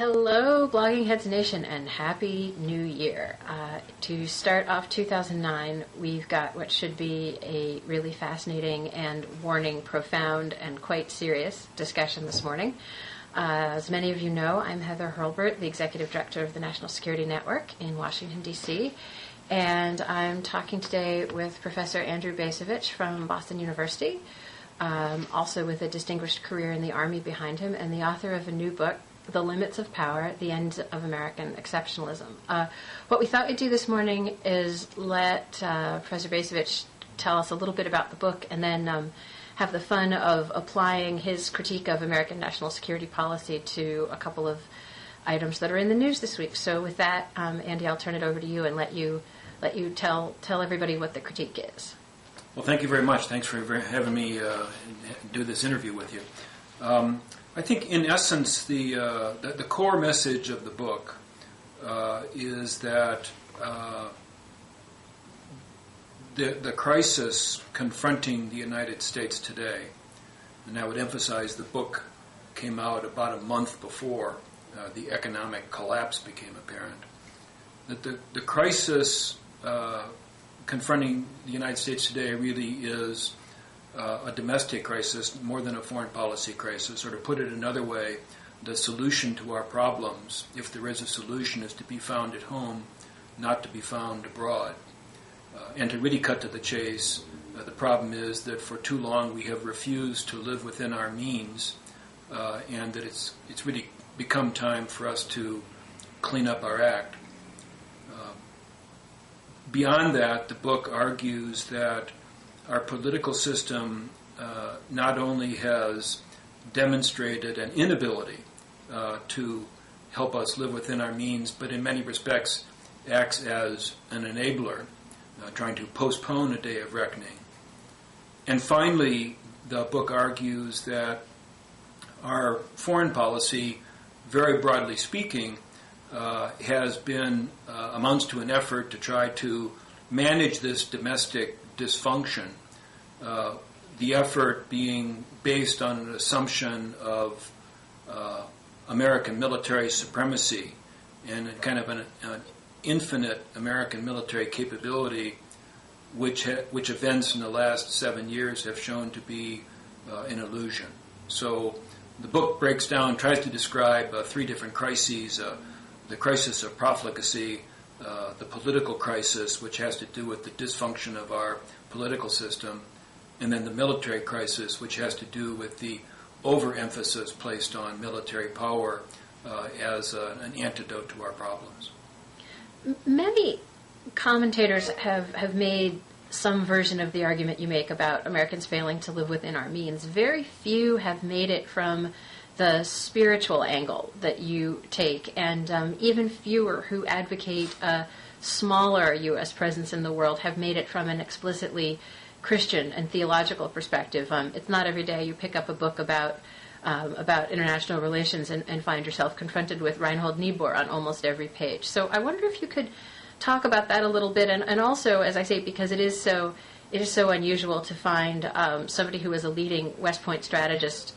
Hello, Blogging Heads Nation, and Happy New Year. To start off 2009, we've got what should be a really fascinating and warning, profound, and quite serious discussion this morning. As many of you know, I'm Heather Hurlburt, the Executive Director of the National Security Network in Washington, D.C., and I'm talking today with Professor Andrew Bacevich from Boston University, also with a distinguished career in the Army behind him, and the author of a new book, The Limits of Power, The End of American Exceptionalism. What we thought we'd do this morning is let Professor Bacevich tell us a little bit about the book, and then have the fun of applying his critique of American national security policy to a couple of items that are in the news this week. So with that, Andy, I'll turn it over to you and let you tell everybody what the critique is. Well, thank you very much. Thanks for having me do this interview with you. I think, in essence, the core message of the book is that the crisis confronting the United States today, and I would emphasize the book came out about a month before the economic collapse became apparent, that the crisis confronting the United States today really is a domestic crisis more than a foreign policy crisis, or to put it another way, the solution to our problems, if there is a solution, is to be found at home, not to be found abroad. And to really cut to the chase, the problem is that for too long we have refused to live within our means, and that it's really become time for us to clean up our act. Beyond that, the book argues that our political system not only has demonstrated an inability to help us live within our means, but in many respects acts as an enabler, trying to postpone a day of reckoning. And finally, the book argues that our foreign policy, very broadly speaking, has been amounts to an effort to try to manage this domestic dysfunction, the effort being based on an assumption of American military supremacy and a kind of an infinite American military capability, which events in the last 7 years have shown to be an illusion. So the book breaks down, tries to describe three different crises: the crisis of profligacy, the political crisis, which has to do with the dysfunction of our political system, and then the military crisis, which has to do with the overemphasis placed on military power as an antidote to our problems. Many commentators have made some version of the argument you make about Americans failing to live within our means. Very few have made it from the spiritual angle that you take, and even fewer who advocate a smaller U.S. presence in the world have made it from an explicitly Christian and theological perspective. It's not every day you pick up a book about international relations and find yourself confronted with Reinhold Niebuhr on almost every page. So I wonder if you could talk about that a little bit, and also, as I say, because it is so unusual to find somebody who is a leading West Point strategist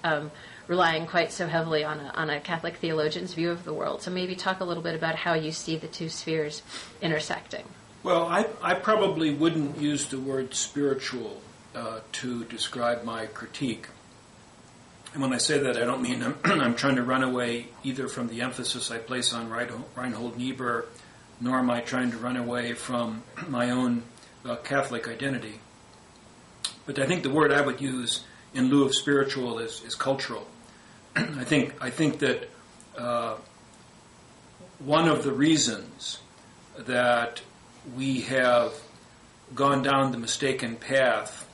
relying quite so heavily on a Catholic theologian's view of the world. So maybe talk a little bit about how you see the two spheres intersecting. Well, I probably wouldn't use the word spiritual to describe my critique. And when I say that, I don't mean I'm trying to run away either from the emphasis I place on Reinhold Niebuhr, nor am I trying to run away from my own Catholic identity. But I think the word I would use in lieu of spiritual is cultural. I think that one of the reasons that we have gone down the mistaken path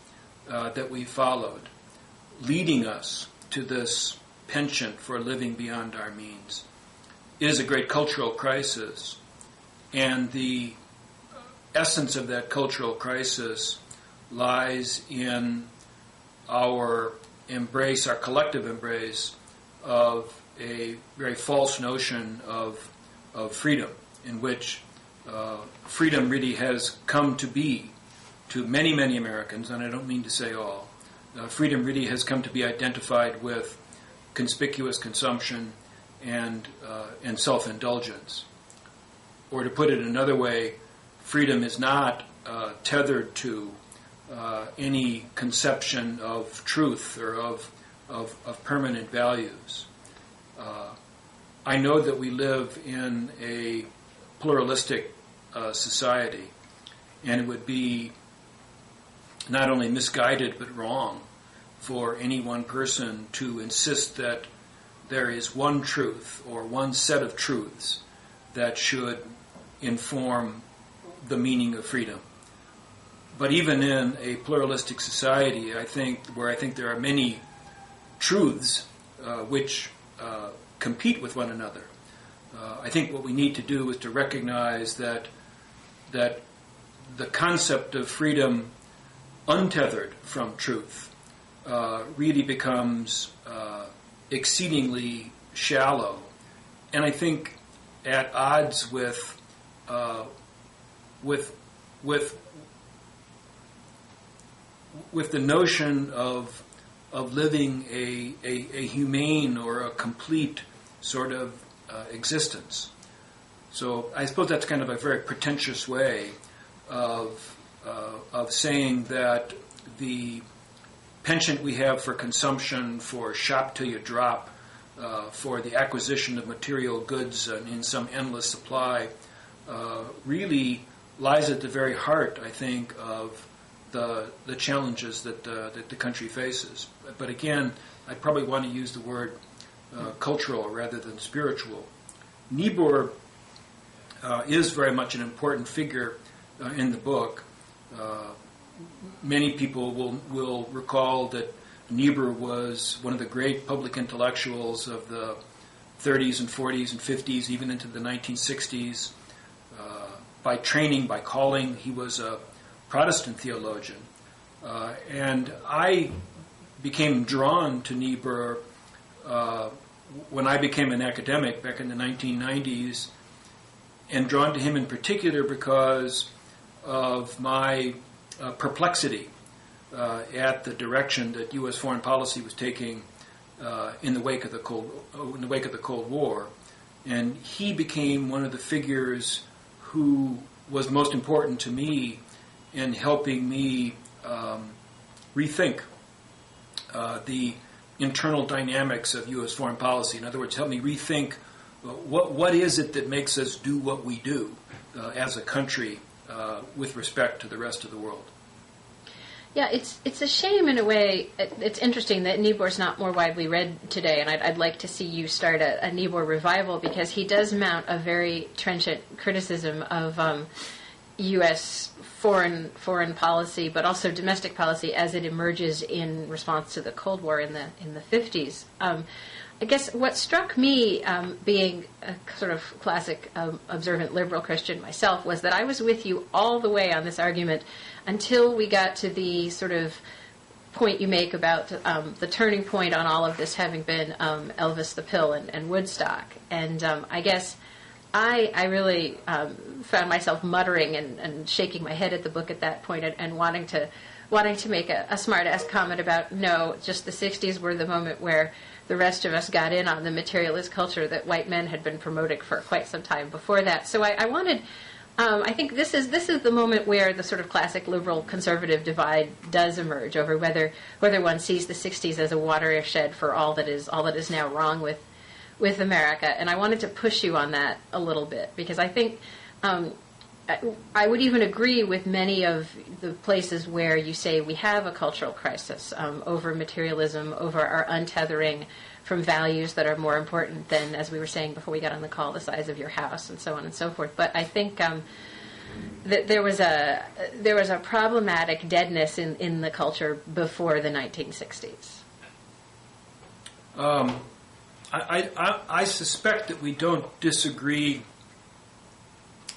that we followed, leading us to this penchant for living beyond our means, is a great cultural crisis. And the essence of that cultural crisis lies in our embrace, our collective embrace of a very false notion of freedom, in which freedom really has come to be to many, many Americans, and I don't mean to say all. Freedom really has come to be identified with conspicuous consumption and self-indulgence. Or to put it another way, freedom is not tethered to any conception of truth or of permanent values. I know that we live in a pluralistic society, and it would be not only misguided but wrong for any one person to insist that there is one truth or one set of truths that should inform the meaning of freedom. But even in a pluralistic society, I think there are many truths which compete with one another. I think what we need to do is to recognize that the concept of freedom untethered from truth really becomes exceedingly shallow, and I think at odds with the notion of living a humane or a complete sort of existence. So I suppose that's kind of a very pretentious way of saying that the penchant we have for consumption, for shop till you drop, for the acquisition of material goods in some endless supply, really lies at the very heart, I think, of the challenges that the country faces. But again, I probably want to use the word cultural rather than spiritual. Niebuhr is very much an important figure in the book. Many people will recall that Niebuhr was one of the great public intellectuals of the 30s and 40s and 50s, even into the 1960s. By training, by calling, he was a Protestant theologian. And I became drawn to Niebuhr when I became an academic back in the 1990s, and drawn to him in particular because of my perplexity at the direction that U.S. foreign policy was taking in the wake of the Cold War, and he became one of the figures who was most important to me in helping me rethink the internal dynamics of U.S. foreign policy. In other words, help me rethink what is it that makes us do what we do as a country with respect to the rest of the world. Yeah, it's a shame in a way. It's interesting that Niebuhr's not more widely read today, and I'd like to see you start a Niebuhr revival, because he does mount a very trenchant criticism of U.S. foreign policy, but also domestic policy as it emerges in response to the Cold War in the 50s. I guess what struck me, being a sort of classic observant liberal Christian myself, was that I was with you all the way on this argument until we got to the sort of point you make about the turning point on all of this having been Elvis the Pill and Woodstock. And I guess I really found myself muttering and shaking my head at the book at that point, and wanting to make a smart-ass comment about, no, just the 60s were the moment where the rest of us got in on the materialist culture that white men had been promoting for quite some time before that. So I wanted, I think this is the moment where the sort of classic liberal-conservative divide does emerge over whether one sees the 60s as a watershed for all that is now wrong with America. And I wanted to push you on that a little bit, because I think I would even agree with many of the places where you say we have a cultural crisis over materialism, over our untethering from values that are more important than, as we were saying before we got on the call, the size of your house and so on and so forth. But I think that there was a problematic deadness in the culture before the 1960s. I suspect that we don't disagree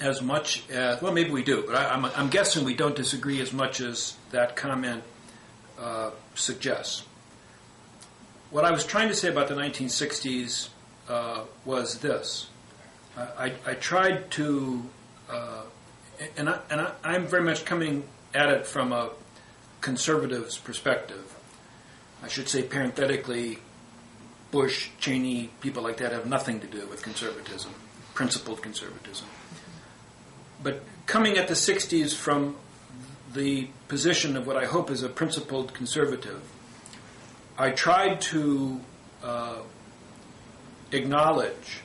as much as, well, maybe we do, but I'm guessing we don't disagree as much as that comment suggests. What I was trying to say about the 1960s was this. I tried to, and I'm very much coming at it from a conservative's perspective. I should say parenthetically, Bush, Cheney, people like that have nothing to do with conservatism, principled conservatism. But coming at the 60s from the position of what I hope is a principled conservative, I tried to acknowledge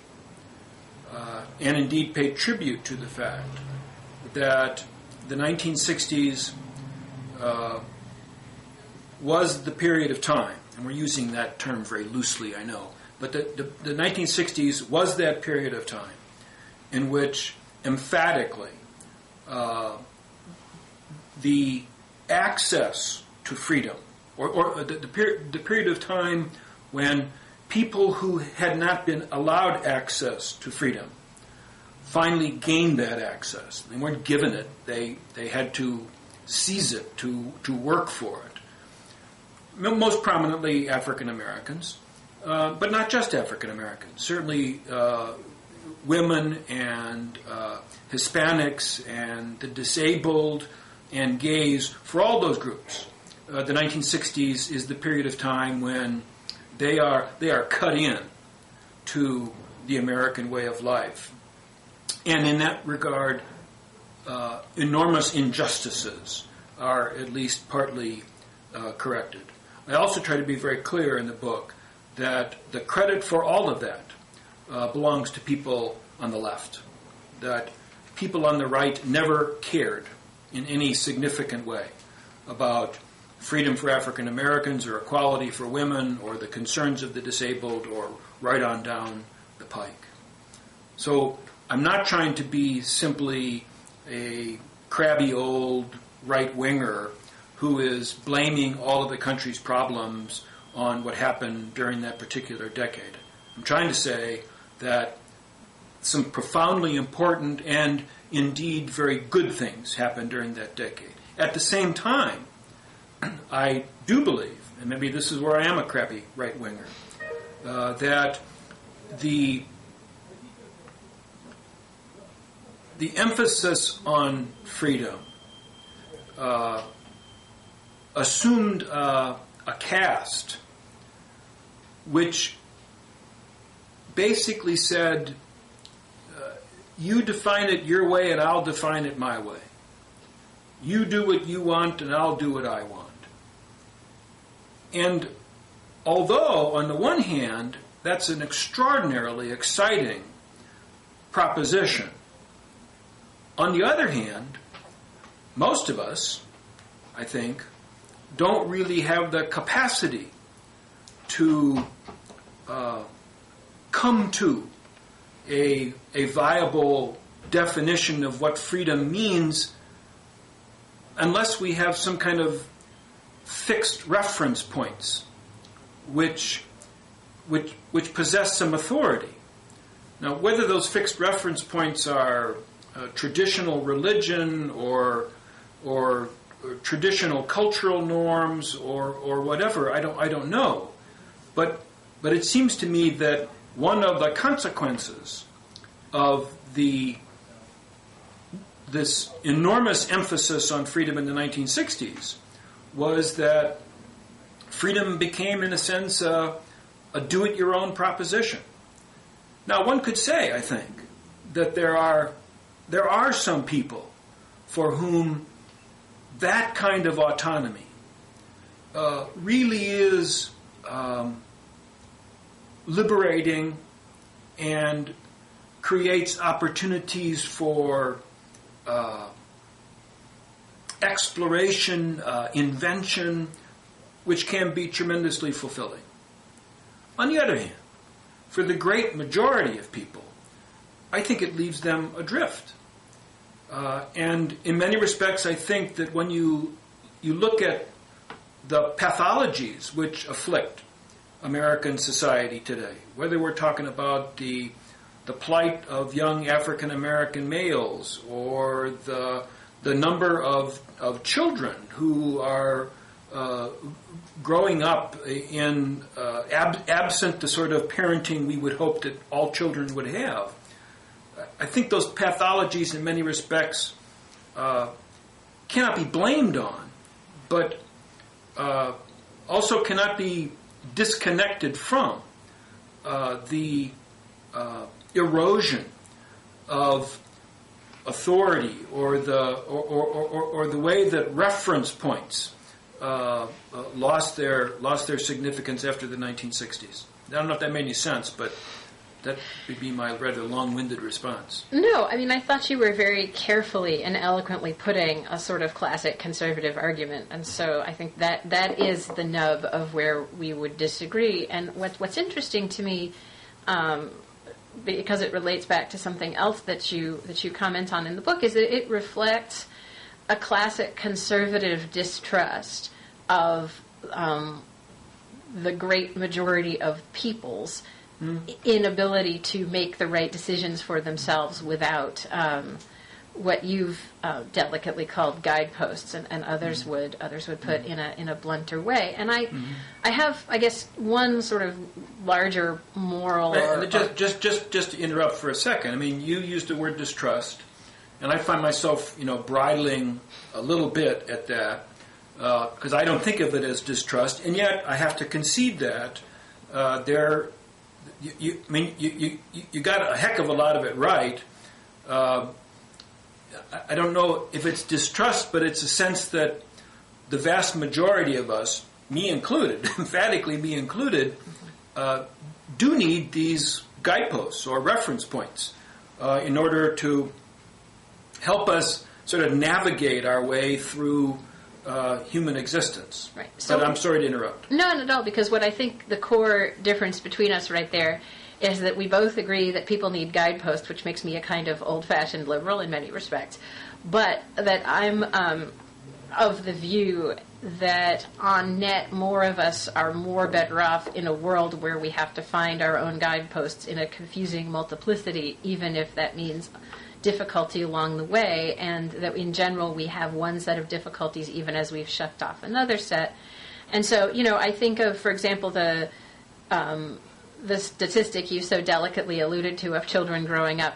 and indeed pay tribute to the fact that the 1960s was the period of time, and we're using that term very loosely, I know, but the 1960s was that period of time in which emphatically the access to freedom, or the period of time when people who had not been allowed access to freedom finally gained that access. They weren't given it. They had to seize it, to work for it. Most prominently African Americans, but not just African Americans. Certainly women and Hispanics and the disabled and gays, for all those groups. The 1960s is the period of time when they are cut in to the American way of life. And in that regard, enormous injustices are at least partly corrected. I also try to be very clear in the book that the credit for all of that belongs to people on the left, that people on the right never cared in any significant way about freedom for African Americans or equality for women or the concerns of the disabled or right on down the pike. So I'm not trying to be simply a crabby old right-winger who is blaming all of the country's problems on what happened during that particular decade. I'm trying to say that some profoundly important and indeed very good things happened during that decade. At the same time, I do believe, and maybe this is where I am a crappy right-winger, that the emphasis on freedom assumed a cast which basically said, you define it your way and I'll define it my way. You do what you want and I'll do what I want. And although, on the one hand, that's an extraordinarily exciting proposition, on the other hand, most of us, I think, don't really have the capacity to come to a viable definition of what freedom means unless we have some kind of fixed reference points which possess some authority. Now, whether those fixed reference points are traditional religion or traditional cultural norms or whatever, I don't know. But it seems to me that one of the consequences of this enormous emphasis on freedom in the 1960s was that freedom became, in a sense, a do-it-your-own proposition. Now, one could say, I think, that there are some people for whom that kind of autonomy really is liberating and creates opportunities for exploration, invention, which can be tremendously fulfilling. On the other hand, for the great majority of people, I think it leaves them adrift. And in many respects, I think that when you look at the pathologies which afflict American society today, whether we're talking about the plight of young African American males or the number of children who are growing up in absent the sort of parenting we would hope that all children would have, I think those pathologies in many respects cannot be blamed on, but also cannot be disconnected from the erosion of authority, or the way that reference points lost their significance after the 1960s. I don't know if that made any sense, but that would be my rather long-winded response. No, I mean, I thought you were very carefully and eloquently putting a sort of classic conservative argument, and so I think that is the nub of where we would disagree. And what's interesting to me, because it relates back to something else that you comment on in the book, is that it reflects a classic conservative distrust of the great majority of people's inability to make the right decisions for themselves without what you've delicately called guideposts, and others would put in a blunter way. And I have, I guess, one sort of larger moral. Just to interrupt for a second. I mean, you used the word distrust, and I find myself, bridling a little bit at that because I don't think of it as distrust, and yet I have to concede that You got a heck of a lot of it right. I don't know if it's distrust, but it's a sense that the vast majority of us, me included, emphatically me included, do need these guideposts or reference points in order to help us sort of navigate our way through human existence. Right. So, but I'm sorry to interrupt. No, not at all, because what I think the core difference between us right there is that we both agree that people need guideposts, which makes me a kind of old-fashioned liberal in many respects, but that I'm of the view that on net more of us are more better off in a world where we have to find our own guideposts in a confusing multiplicity, even if that means difficulty along the way, and that in general we have one set of difficulties even as we've shucked off another set. And so, I think of, for example, the statistic you so delicately alluded to of children growing up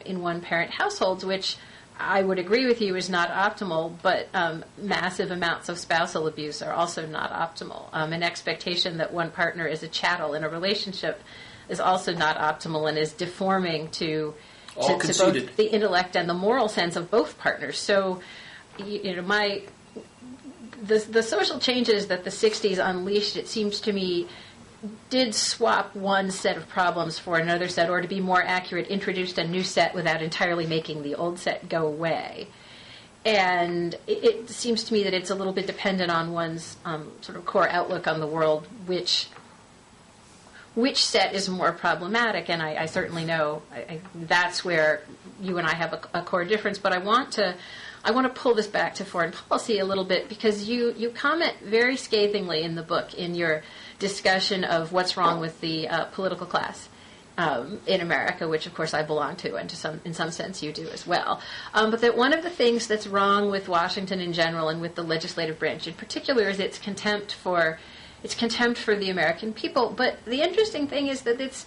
in one-parent households, which I would agree with you is not optimal, but massive amounts of spousal abuse are also not optimal. An expectation that one partner is a chattel in a relationship is also not optimal and is deforming to both the intellect and the moral sense of both partners. So, the social changes that the 60s unleashed, it seems to me, did swap one set of problems for another set, or to be more accurate, introduced a new set without entirely making the old set go away. And it seems to me that it's a little bit dependent on one's sort of core outlook on the world, which set is more problematic, and I certainly know that's where you and I have a core difference. But I want to pull this back to foreign policy a little bit, because you comment very scathingly in the book in your discussion of what's wrong with the political class in America, which of course I belong to, and in some sense you do as well. But that one of the things that's wrong with Washington in general and with the legislative branch in particular is its contempt for the American people. But the interesting thing is that it's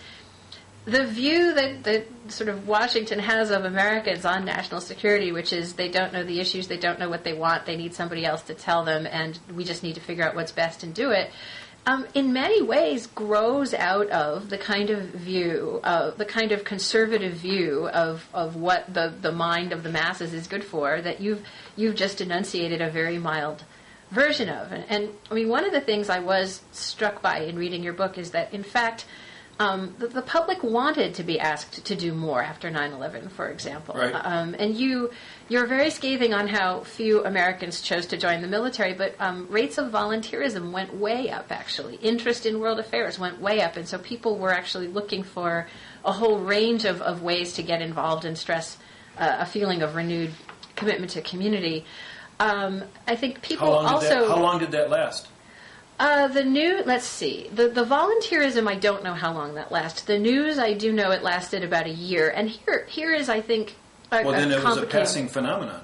the view that sort of Washington has of Americans on national security, which is they don't know the issues, they don't know what they want, they need somebody else to tell them, and we just need to figure out what's best and do it, in many ways grows out of the kind of view, the kind of conservative view of what the mind of the masses is good for, that you've just enunciated a very mild version of. And I mean, one of the things I was struck by in reading your book is that, in fact, the public wanted to be asked to do more after 9/11, for example. Right. And you're very scathing on how few Americans chose to join the military, but rates of volunteerism went way up, actually. Interest in world affairs went way up, and so people were actually looking for a whole range of ways to get involved and stress a feeling of renewed commitment to community. I think people also... How long did that last? Let's see. The volunteerism, I don't know how long that lasted. The news, I do know it lasted about a year. And here is, I think, then it was a passing phenomenon.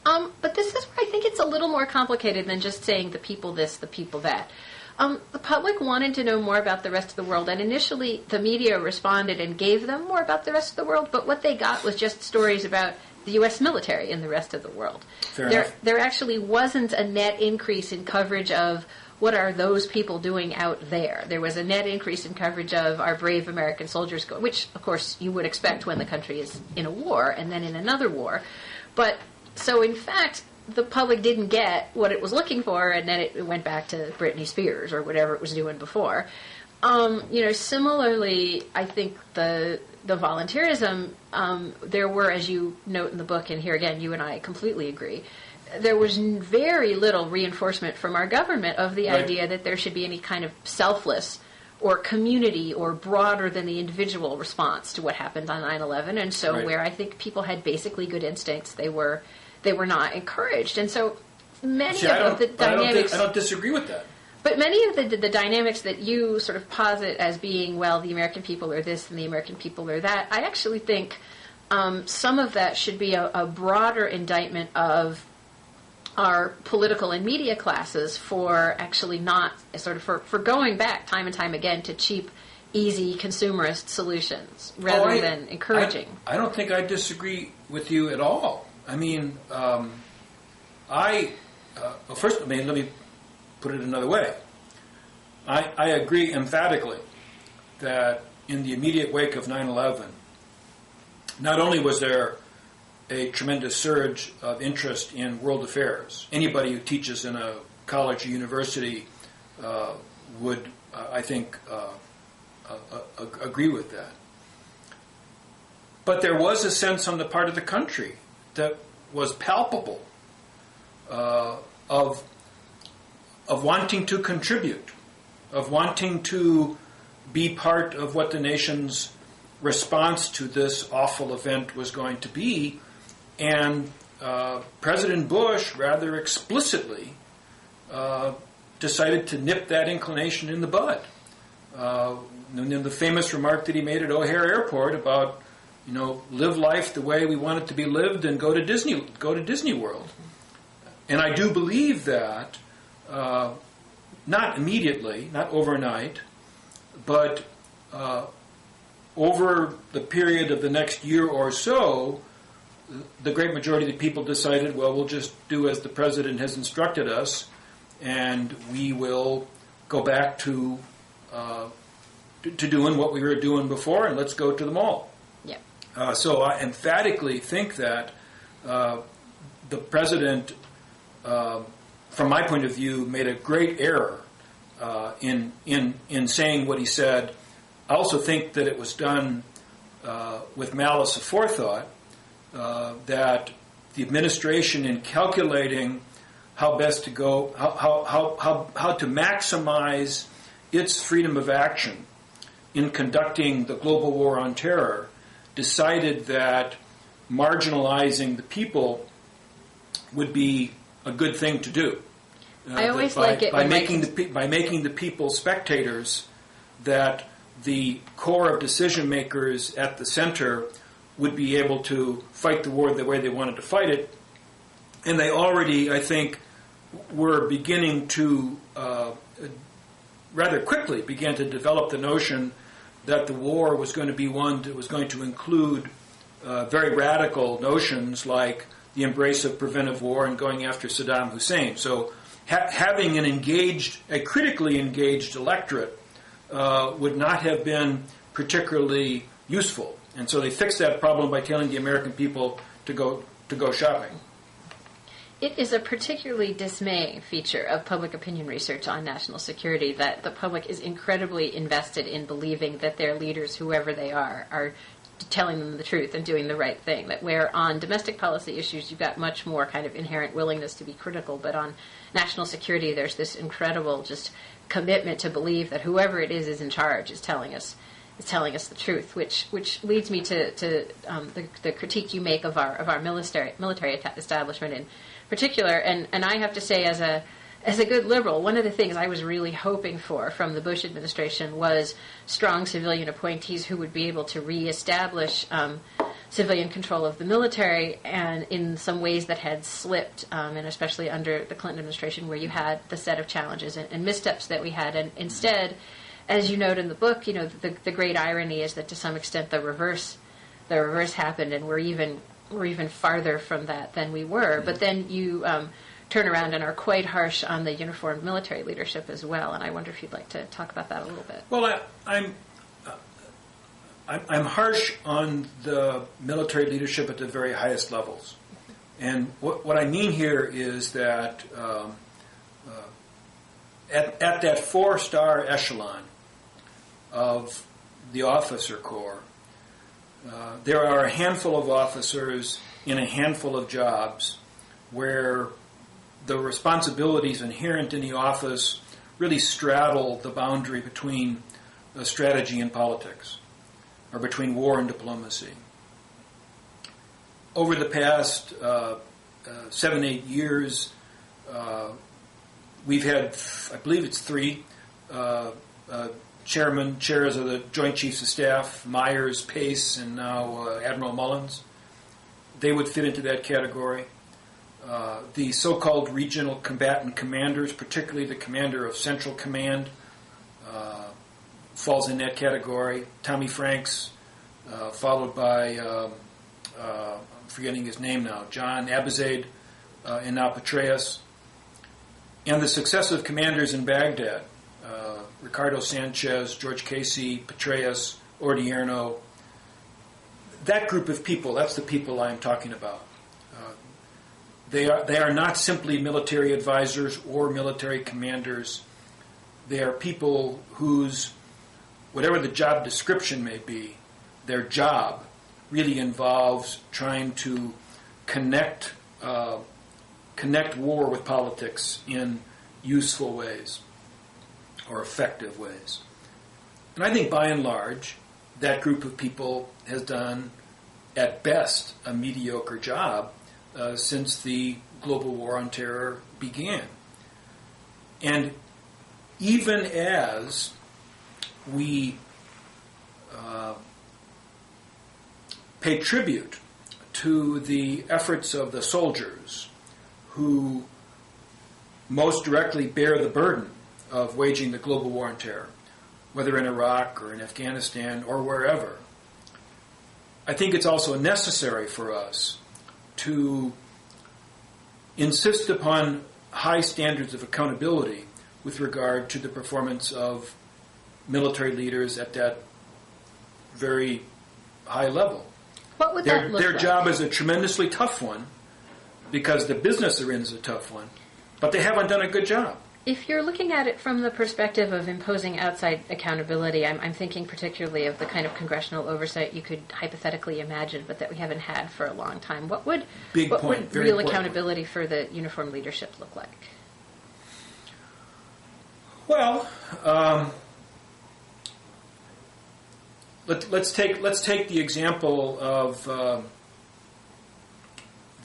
But this is where I think it's a little more complicated than just saying the people this, the people that. The public wanted to know more about the rest of the world, and initially the media responded and gave them more about the rest of the world, but what they got was just stories about the U.S. military in the rest of the world. Fair enough. There actually wasn't a net increase in coverage of what are those people doing out there? There was a net increase in coverage of our brave American soldiers, which, of course, you would expect when the country is in a war and then in another war. But so, in fact, the public didn't get what it was looking for, and then it went back to Britney Spears or whatever it was doing before. Similarly, I think the volunteerism, there were, as you note in the book, and here again, you and I completely agree, there was very little reinforcement from our government of the idea that there should be any kind of selfless or community or broader than the individual response to what happened on 9/11. And so where I think people had basically good instincts, they were not encouraged. And so many of the dynamics... I don't disagree with that. But many of the dynamics that you sort of posit as being, well, the American people are this and the American people are that, I actually think some of that should be a broader indictment of our political and media classes for actually not, sort of for going back time and time again to cheap, easy consumerist solutions rather than encouraging. I don't think I disagree with you at all. I mean, first, let me put it another way. I agree emphatically that in the immediate wake of 9/11, not only was there a tremendous surge of interest in world affairs. Anybody who teaches in a college or university would, I think, agree with that. But there was a sense on the part of the country that was palpable of wanting to contribute, of wanting to be part of what the nation's response to this awful event was going to be. And President Bush rather explicitly decided to nip that inclination in the bud. And the famous remark that he made at O'Hare Airport about, live life the way we want it to be lived and go to Disney World. And I do believe that, not immediately, not overnight, but over the period of the next year or so, the great majority of the people decided, well, we'll just do as the president has instructed us, and we will go back to doing what we were doing before, and let's go to the mall. Yeah. So I emphatically think that the president, from my point of view, made a great error in saying what he said. I also think that it was done with malice aforethought. That the administration, in calculating how best to go, how to maximize its freedom of action in conducting the global war on terror, decided that marginalizing the people would be a good thing to do. I always like it by making the people spectators, that the core of decision makers at the center would be able to fight the war the way they wanted to fight it. And they already, I think, were beginning to, rather quickly, began to develop the notion that the war was going to be one that was going to include very radical notions like the embrace of preventive war and going after Saddam Hussein. So having a critically engaged electorate would not have been particularly useful. And so they fixed that problem by telling the American people to go shopping. It is a particularly dismaying feature of public opinion research on national security that the public is incredibly invested in believing that their leaders, whoever they are telling them the truth and doing the right thing. That where on domestic policy issues you've got much more kind of inherent willingness to be critical, but on national security there's this incredible just commitment to believe that whoever it is in charge is telling us the truth, which leads me to the critique you make of our military establishment in particular. And I have to say, as a good liberal, one of the things I was really hoping for from the Bush administration was strong civilian appointees who would be able to reestablish civilian control of the military, and in some ways that had slipped, and especially under the Clinton administration, where you had the set of challenges and missteps that we had, and instead, as you note in the book, the great irony is that to some extent the reverse happened, and we're even farther from that than we were. But then you turn around and are quite harsh on the uniformed military leadership as well. And I wonder if you'd like to talk about that a little bit. Well, I'm harsh on the military leadership at the very highest levels. And what I mean here is that at that 4-star echelon of the officer corps, there are a handful of officers in a handful of jobs where the responsibilities inherent in the office really straddle the boundary between strategy and politics, or between war and diplomacy. Over the past 7-8 years, we've had, I believe it's 3 chairs of the Joint Chiefs of Staff, Myers, Pace, and now Admiral Mullins. They would fit into that category. The so-called regional combatant commanders, particularly the commander of Central Command, falls in that category. Tommy Franks, followed by, I'm forgetting his name now, John Abizaid, and now Petraeus. And the successive commanders in Baghdad, Ricardo Sanchez, George Casey, Petraeus, Odierno. That group of people, that's the people I'm talking about. They are not simply military advisors or military commanders. They are people whose, whatever the job description may be, their job really involves trying to connect war with politics in useful ways or effective ways. And I think by and large, that group of people has done, at best, a mediocre job since the global war on terror began. And even as we pay tribute to the efforts of the soldiers who most directly bear the burden of waging the global war on terror, whether in Iraq or in Afghanistan or wherever, I think it's also necessary for us to insist upon high standards of accountability with regard to the performance of military leaders at that very high level. What would that look Their like? job is a tremendously tough one because the business they're in is a tough one, but they haven't done a good job. If you're looking at it from the perspective of imposing outside accountability, I'm thinking particularly of the kind of congressional oversight you could hypothetically imagine, but that we haven't had for a long time. What would Very real important accountability for the uniformed leadership look like? Well, let's take the example of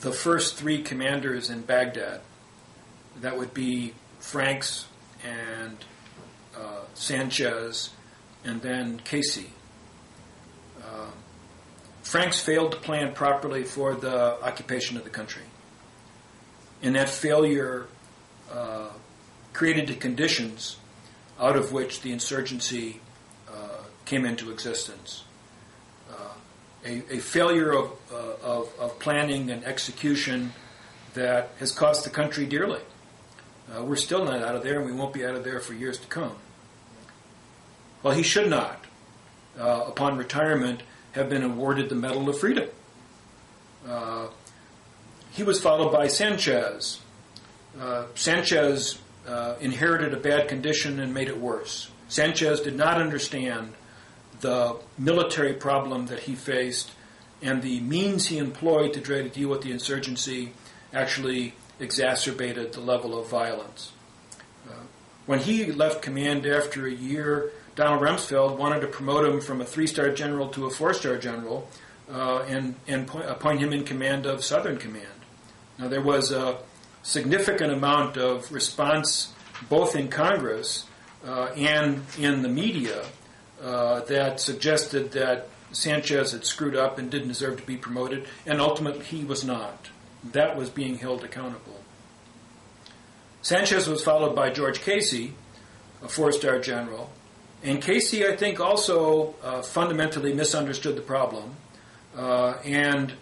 the first 3 commanders in Baghdad. That would be Franks and Sanchez, and then Casey. Franks failed to plan properly for the occupation of the country. And that failure created the conditions out of which the insurgency came into existence. A failure of planning and execution that has cost the country dearly. We're still not out of there, and we won't be out of there for years to come. Well, he should not, upon retirement, have been awarded the Medal of Freedom. He was followed by Sanchez. Sanchez inherited a bad condition and made it worse. Sanchez did not understand the military problem that he faced, and the means he employed to try to deal with the insurgency actually exacerbated the level of violence. When he left command after a year, Donald Rumsfeld wanted to promote him from a 3-star general to a 4-star general and appoint him in command of Southern Command. Now, there was a significant amount of response both in Congress and in the media that suggested that Sanchez had screwed up and didn't deserve to be promoted, and ultimately he was not. That was being held accountable. Sanchez was followed by George Casey, a 4-star general. And Casey, I think, also fundamentally misunderstood the problem. And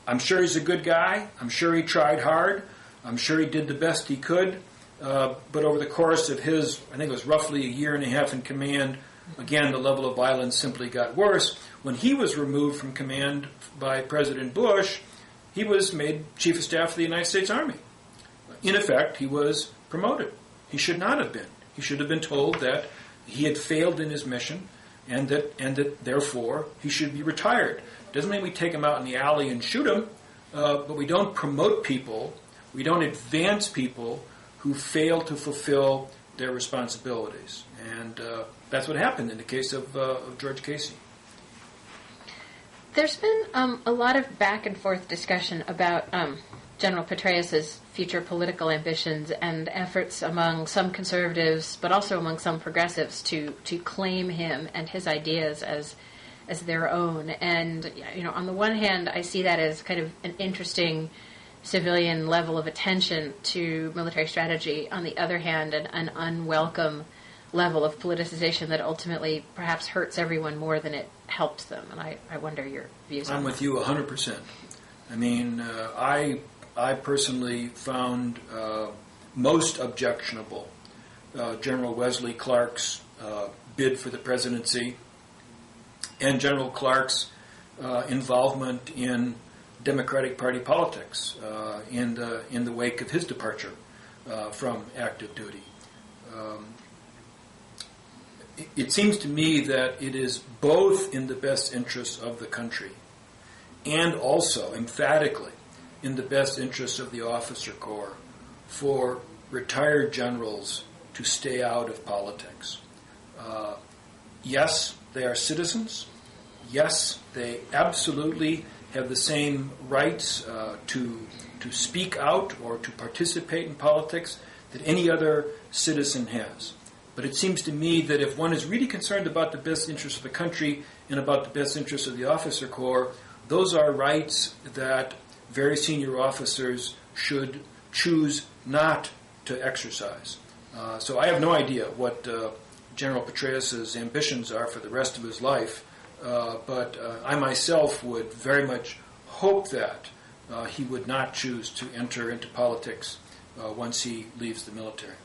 I'm sure he's a good guy. I'm sure he tried hard. I'm sure he did the best he could, but over the course of his, I think it was roughly a year and a half in command, again, the level of violence simply got worse. When he was removed from command by President Bush, he was made Chief of Staff of the United States Army. In effect, he was promoted. He should not have been. He should have been told that he had failed in his mission and that therefore he should be retired. Doesn't mean we take him out in the alley and shoot him, but we don't promote people, we don't advance people who fail to fulfill their responsibilities. And that's what happened in the case of George Casey. There's been a lot of back and forth discussion about General Petraeus' future political ambitions and efforts among some conservatives, but also among some progressives, to claim him and his ideas as their own. And on the one hand, I see that as kind of an interesting civilian level of attention to military strategy. On the other hand, an unwelcome level of politicization that ultimately perhaps hurts everyone more than it helps them. And I wonder your views on that. I'm with you 100%. I mean, I personally found most objectionable General Wesley Clark's bid for the presidency and General Clark's involvement in Democratic Party politics in the wake of his departure from active duty. It seems to me that it is both in the best interests of the country and also, emphatically, in the best interests of the officer corps for retired generals to stay out of politics. Yes, they are citizens. Yes, they absolutely have the same rights to speak out or to participate in politics that any other citizen has. But it seems to me that if one is really concerned about the best interests of the country and about the best interests of the officer corps, those are rights that very senior officers should choose not to exercise. So I have no idea what General Petraeus' ambitions are for the rest of his life, but I myself would very much hope that he would not choose to enter into politics once he leaves the military.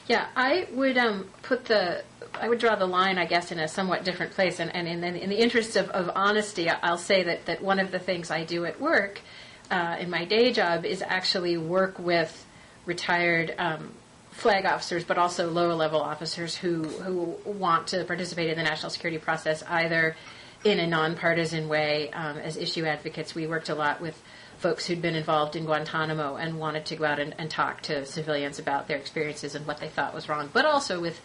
Yeah, I would draw the line, I guess, in a somewhat different place. And in the interest of honesty, I'll say that one of the things I do at work, in my day job, is actually work with retired flag officers, but also lower-level officers who want to participate in the national security process, either in a nonpartisan way as issue advocates. We worked a lot with folks who'd been involved in Guantanamo and wanted to go out and talk to civilians about their experiences and what they thought was wrong, but also with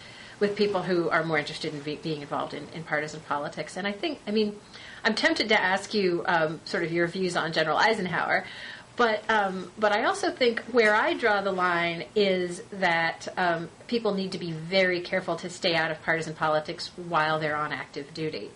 people who are more interested in being involved in partisan politics. And I'm tempted to ask you sort of your views on General Eisenhower, but I also think where I draw the line is that people need to be very careful to stay out of partisan politics while they're on active duty.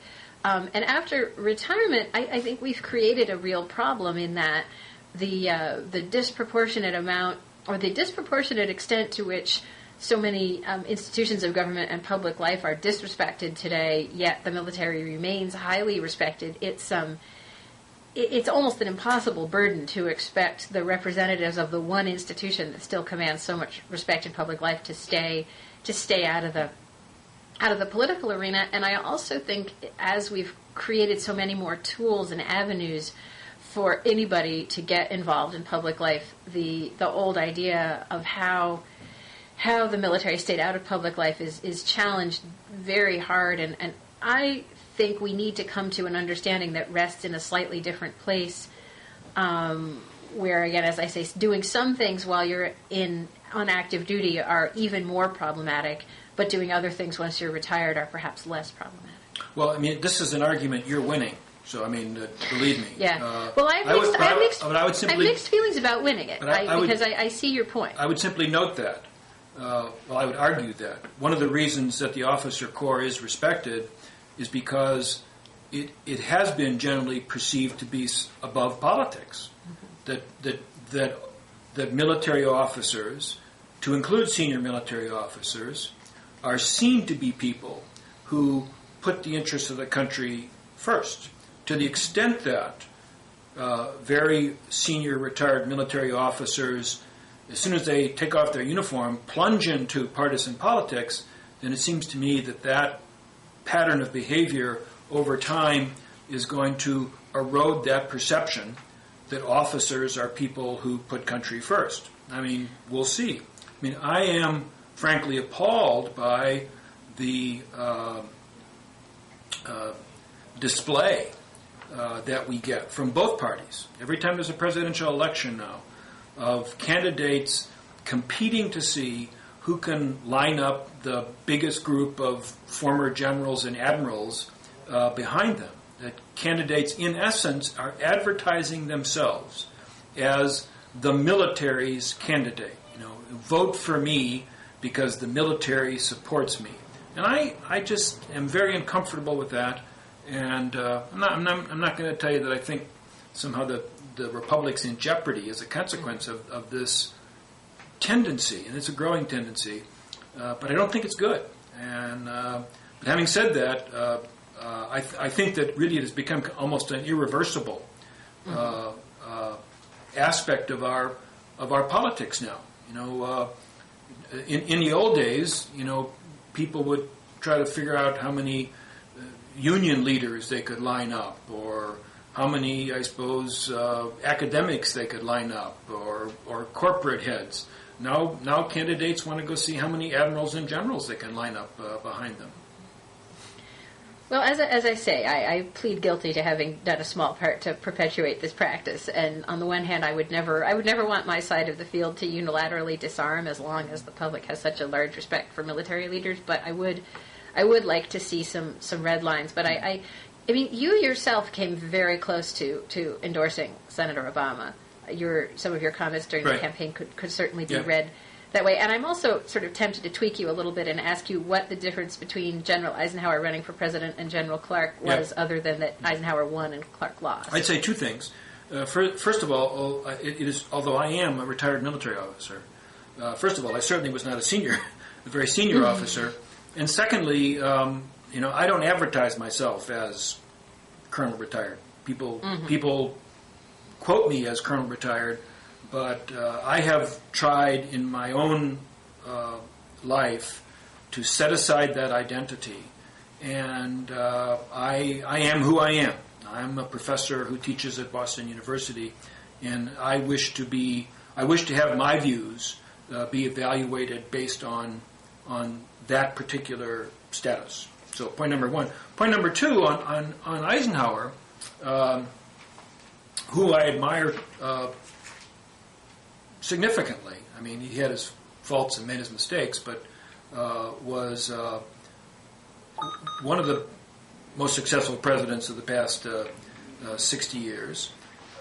And after retirement, I think we've created a real problem in that the disproportionate amount or the disproportionate extent to which so many institutions of government and public life are disrespected today, yet the military remains highly respected. It's almost an impossible burden to expect the representatives of the one institution that still commands so much respect in public life to stay out of the political arena. And I also think as we've created so many more tools and avenues for anybody to get involved in public life, the old idea of how the military stayed out of public life is challenged very hard. And I think we need to come to an understanding that rests in a slightly different place, where, again, as I say, doing some things while you're on active duty are even more problematic, but doing other things once you're retired are perhaps less problematic. Well, I mean, this is an argument you're winning. So, I mean, believe me. Yeah. Well, I have mixed feelings about winning it, because I see your point. I would simply note that. I would argue that one of the reasons that the officer corps is respected is because it has been generally perceived to be above politics. Mm-hmm. That military officers, to include senior military officers, are seen to be people who put the interests of the country first. To the extent that very senior retired military officers, as soon as they take off their uniform, plunge into partisan politics, then it seems to me that that pattern of behavior over time is going to erode that perception that officers are people who put country first. I mean, we'll see. I mean, I am frankly appalled by the display that we get from both parties. Every time there's a presidential election now, of candidates competing to see who can line up the biggest group of former generals and admirals behind them. That candidates, in essence, are advertising themselves as the military's candidate. You know, vote for me because the military supports me. And I just am very uncomfortable with that. And I'm not going to tell you that I think somehow the Republic's in jeopardy as a consequence of this tendency, and it's a growing tendency, but I don't think it's good. And but having said that, I think that really it has become almost an irreversible aspect of our politics now. You know, in the old days, you know, people would try to figure out how many union leaders they could line up, or how many, I suppose, academics they could line up, or corporate heads. Now candidates want to go see how many admirals and generals they can line up behind them. Well, as I say, I plead guilty to having done a small part to perpetuate this practice. And on the one hand, I would never want my side of the field to unilaterally disarm, as long as the public has such a large respect for military leaders. But I would like to see some red lines. But I mean, you yourself came very close to endorsing Senator Obama. Some of your comments during the campaign could certainly be read that way. And I'm also sort of tempted to tweak you a little bit and ask you what the difference between General Eisenhower running for president and General Clark was, other than that Eisenhower won and Clark lost. I'd say two things. First of all, it is, although I am a retired military officer, first of all, I certainly was not a very senior officer. And secondly, you know, I don't advertise myself as Colonel Retired. People quote me as Colonel Retired, but I have tried in my own life to set aside that identity, and I am who I am. I'm a professor who teaches at Boston University, and I wish to have my views be evaluated based on that particular status. So point number one. Point number two, on Eisenhower, who I admire significantly. I mean, he had his faults and made his mistakes, but was one of the most successful presidents of the past 60 years.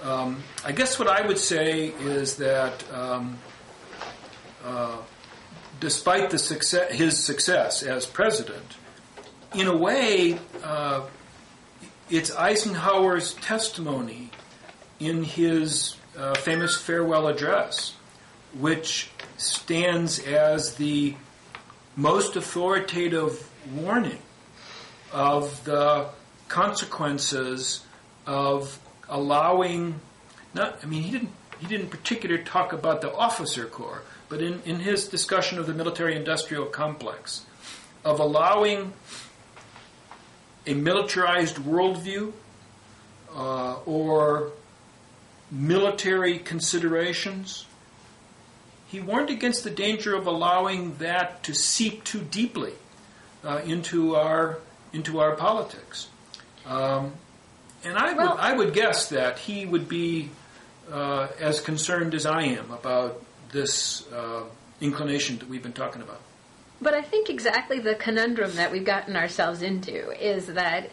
I guess what I would say is that despite his success as president, in a way, it's Eisenhower's testimony in his famous farewell address, which stands as the most authoritative warning of the consequences of allowing. He didn't particularly talk about the officer corps, but in his discussion of the military-industrial complex, of allowing a militarized worldview or military considerations. He warned against the danger of allowing that to seep too deeply into our politics. And I would guess that he would be as concerned as I am about this inclination that we've been talking about. But I think exactly the conundrum that we've gotten ourselves into is that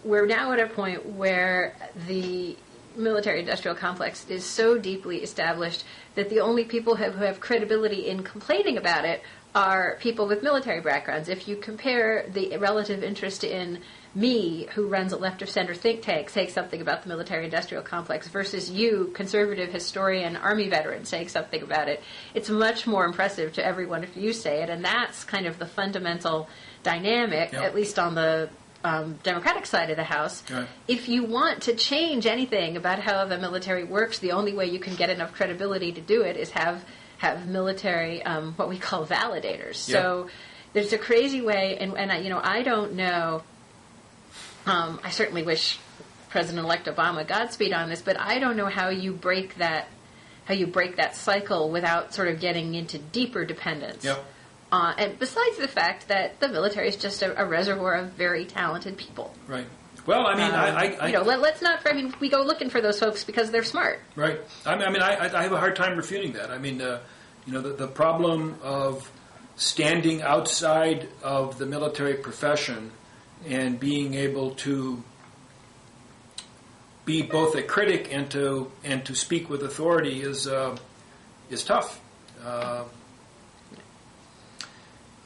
we're now at a point where the military-industrial complex is so deeply established that the only people who have credibility in complaining about it are people with military backgrounds. If you compare the relative interest in me, who runs a left-of-center think tank, saying something about the military-industrial complex, versus you, conservative historian, Army veteran, saying something about it, it's much more impressive to everyone if you say it, and that's kind of the fundamental dynamic, at least on the Democratic side of the House. Right. If you want to change anything about how the military works, the only way you can get enough credibility to do it is have military, what we call validators. Yep. So there's a crazy way, and I don't know. I certainly wish President-elect Obama Godspeed on this, but I don't know how you break that cycle without sort of getting into deeper dependence. Yep. And besides the fact that the military is just a reservoir of very talented people. Right. Well, I mean, let's not. I mean, we go looking for those folks because they're smart. Right. I have a hard time refuting that. I mean, the problem of standing outside of the military profession and being able to be both a critic and to speak with authority is tough.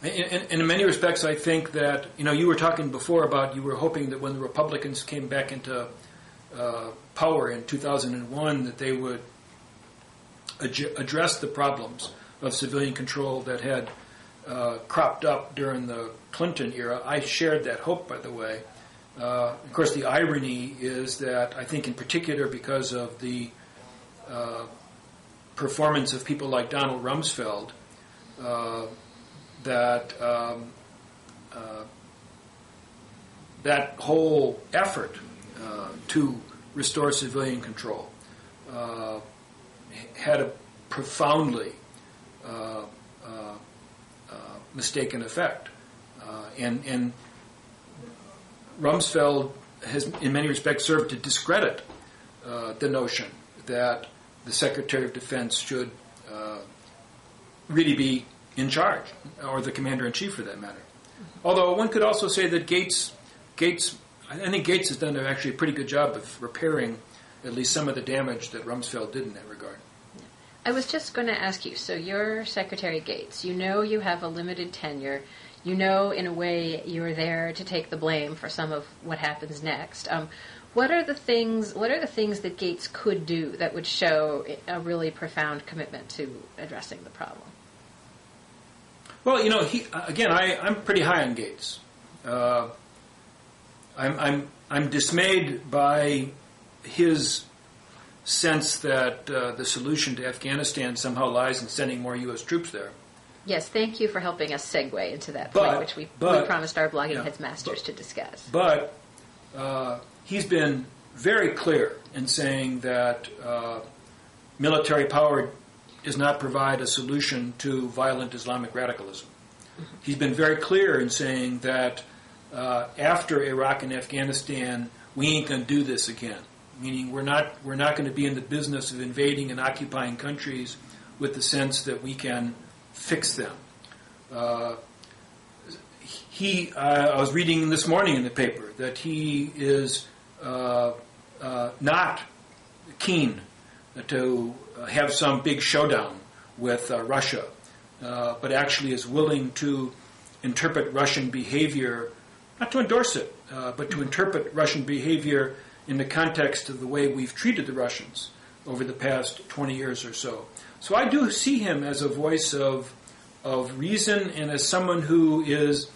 In many respects, I think that you were talking before about you were hoping that when the Republicans came back into power in 2001 that they would address the problems of civilian control that had cropped up during the Clinton era. I shared that hope, by the way. Of course, the irony is that I think in particular because of the performance of people like Donald Rumsfeld, that whole effort to restore civilian control had a profoundly mistaken effect. And Rumsfeld has, in many respects, served to discredit the notion that the Secretary of Defense should really be in charge, or the Commander-in-Chief for that matter. Although one could also say that Gates, I think Gates has done actually a pretty good job of repairing at least some of the damage that Rumsfeld did in that regard. I was just going to ask you, so you're Secretary Gates. You know you have a limited tenure. You know, in a way, you're there to take the blame for some of what happens next. What are the things that Gates could do that would show a really profound commitment to addressing the problem? Well, I'm pretty high on Gates. I'm dismayed by his sense that the solution to Afghanistan somehow lies in sending more U.S. troops there. Yes, thank you for helping us segue into that point, which we promised our blogging heads masters to discuss. But he's been very clear in saying that military power does not provide a solution to violent Islamic radicalism. Mm-hmm. He's been very clear in saying that after Iraq and Afghanistan, we ain't going to do this again. Meaning we're not going to be in the business of invading and occupying countries with the sense that we can fix them. I was reading this morning in the paper that he is not keen to have some big showdown with Russia, but actually is willing to interpret Russian behavior, not to endorse it, but to interpret Russian behavior in the context of the way we've treated the Russians over the past 20 years or so. So I do see him as a voice of reason and as someone who is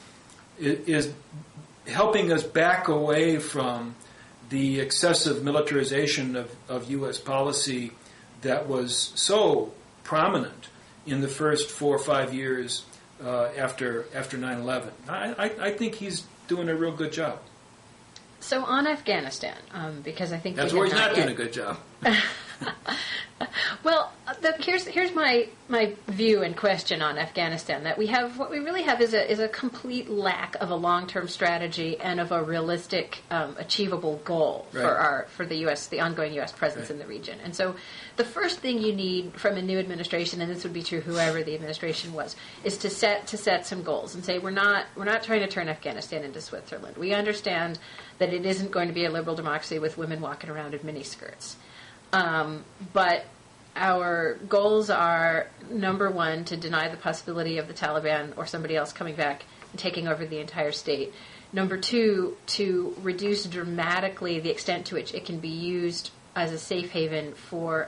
helping us back away from the excessive militarization of U.S. policy that was so prominent in the first 4 or 5 years after 9/11. I think he's doing a real good job. So on Afghanistan, because I think that's where he's not doing a good job. Well, here's my view and question on Afghanistan. That what we really have is a complete lack of a long-term strategy and of a realistic, achievable goal for the U.S. the ongoing U.S. presence in the region. And so, the first thing you need from a new administration, and this would be true whoever the administration was, is to set some goals and say we're not trying to turn Afghanistan into Switzerland. We understand that it isn't going to be a liberal democracy with women walking around in miniskirts. But our goals are, number one, to deny the possibility of the Taliban or somebody else coming back and taking over the entire state. Number two, to reduce dramatically the extent to which it can be used as a safe haven for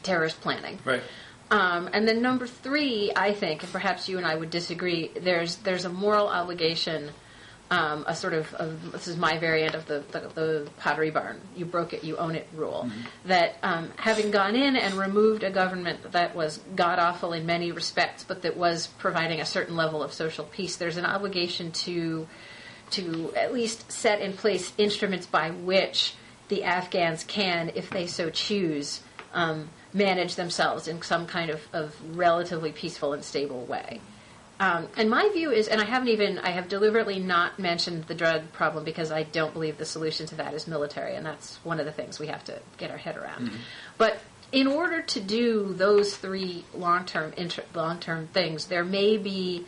terrorist planning. Right. And then number three, I think, and perhaps you and I would disagree, there's a moral obligation a sort of this is my variant of the Pottery Barn, you broke it, you own it rule, that having gone in and removed a government that was god-awful in many respects, but that was providing a certain level of social peace, there's an obligation to at least set in place instruments by which the Afghans can, if they so choose, manage themselves in some kind of relatively peaceful and stable way. And my view is, and I have deliberately not mentioned the drug problem because I don't believe the solution to that is military, and that's one of the things we have to get our head around. But in order to do those three long-term things, there may be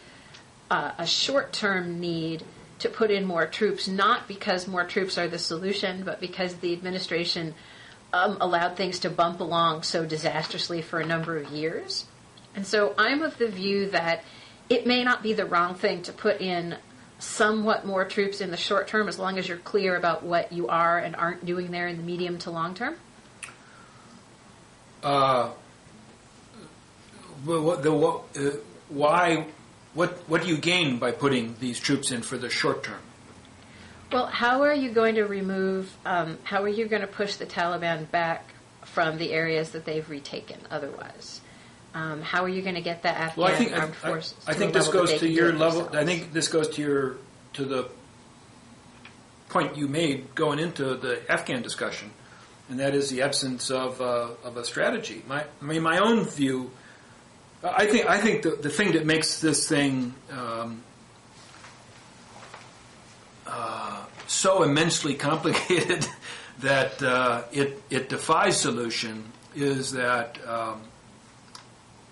a short-term need to put in more troops, not because more troops are the solution, but because the administration allowed things to bump along so disastrously for a number of years. And so I'm of the view that it may not be the wrong thing to put in somewhat more troops in the short term, as long as you're clear about what you are and aren't doing there in the medium to long term. What do you gain by putting these troops in for the short term? Well, how are you going to how are you going to push the Taliban back from the areas that they've retaken otherwise? How are you going to get the Afghan armed forces? I think this goes to your level. I think this goes to the point you made going into the Afghan discussion, and that is the absence of a strategy. My own view. I think the thing that makes this thing so immensely complicated that it defies solution is that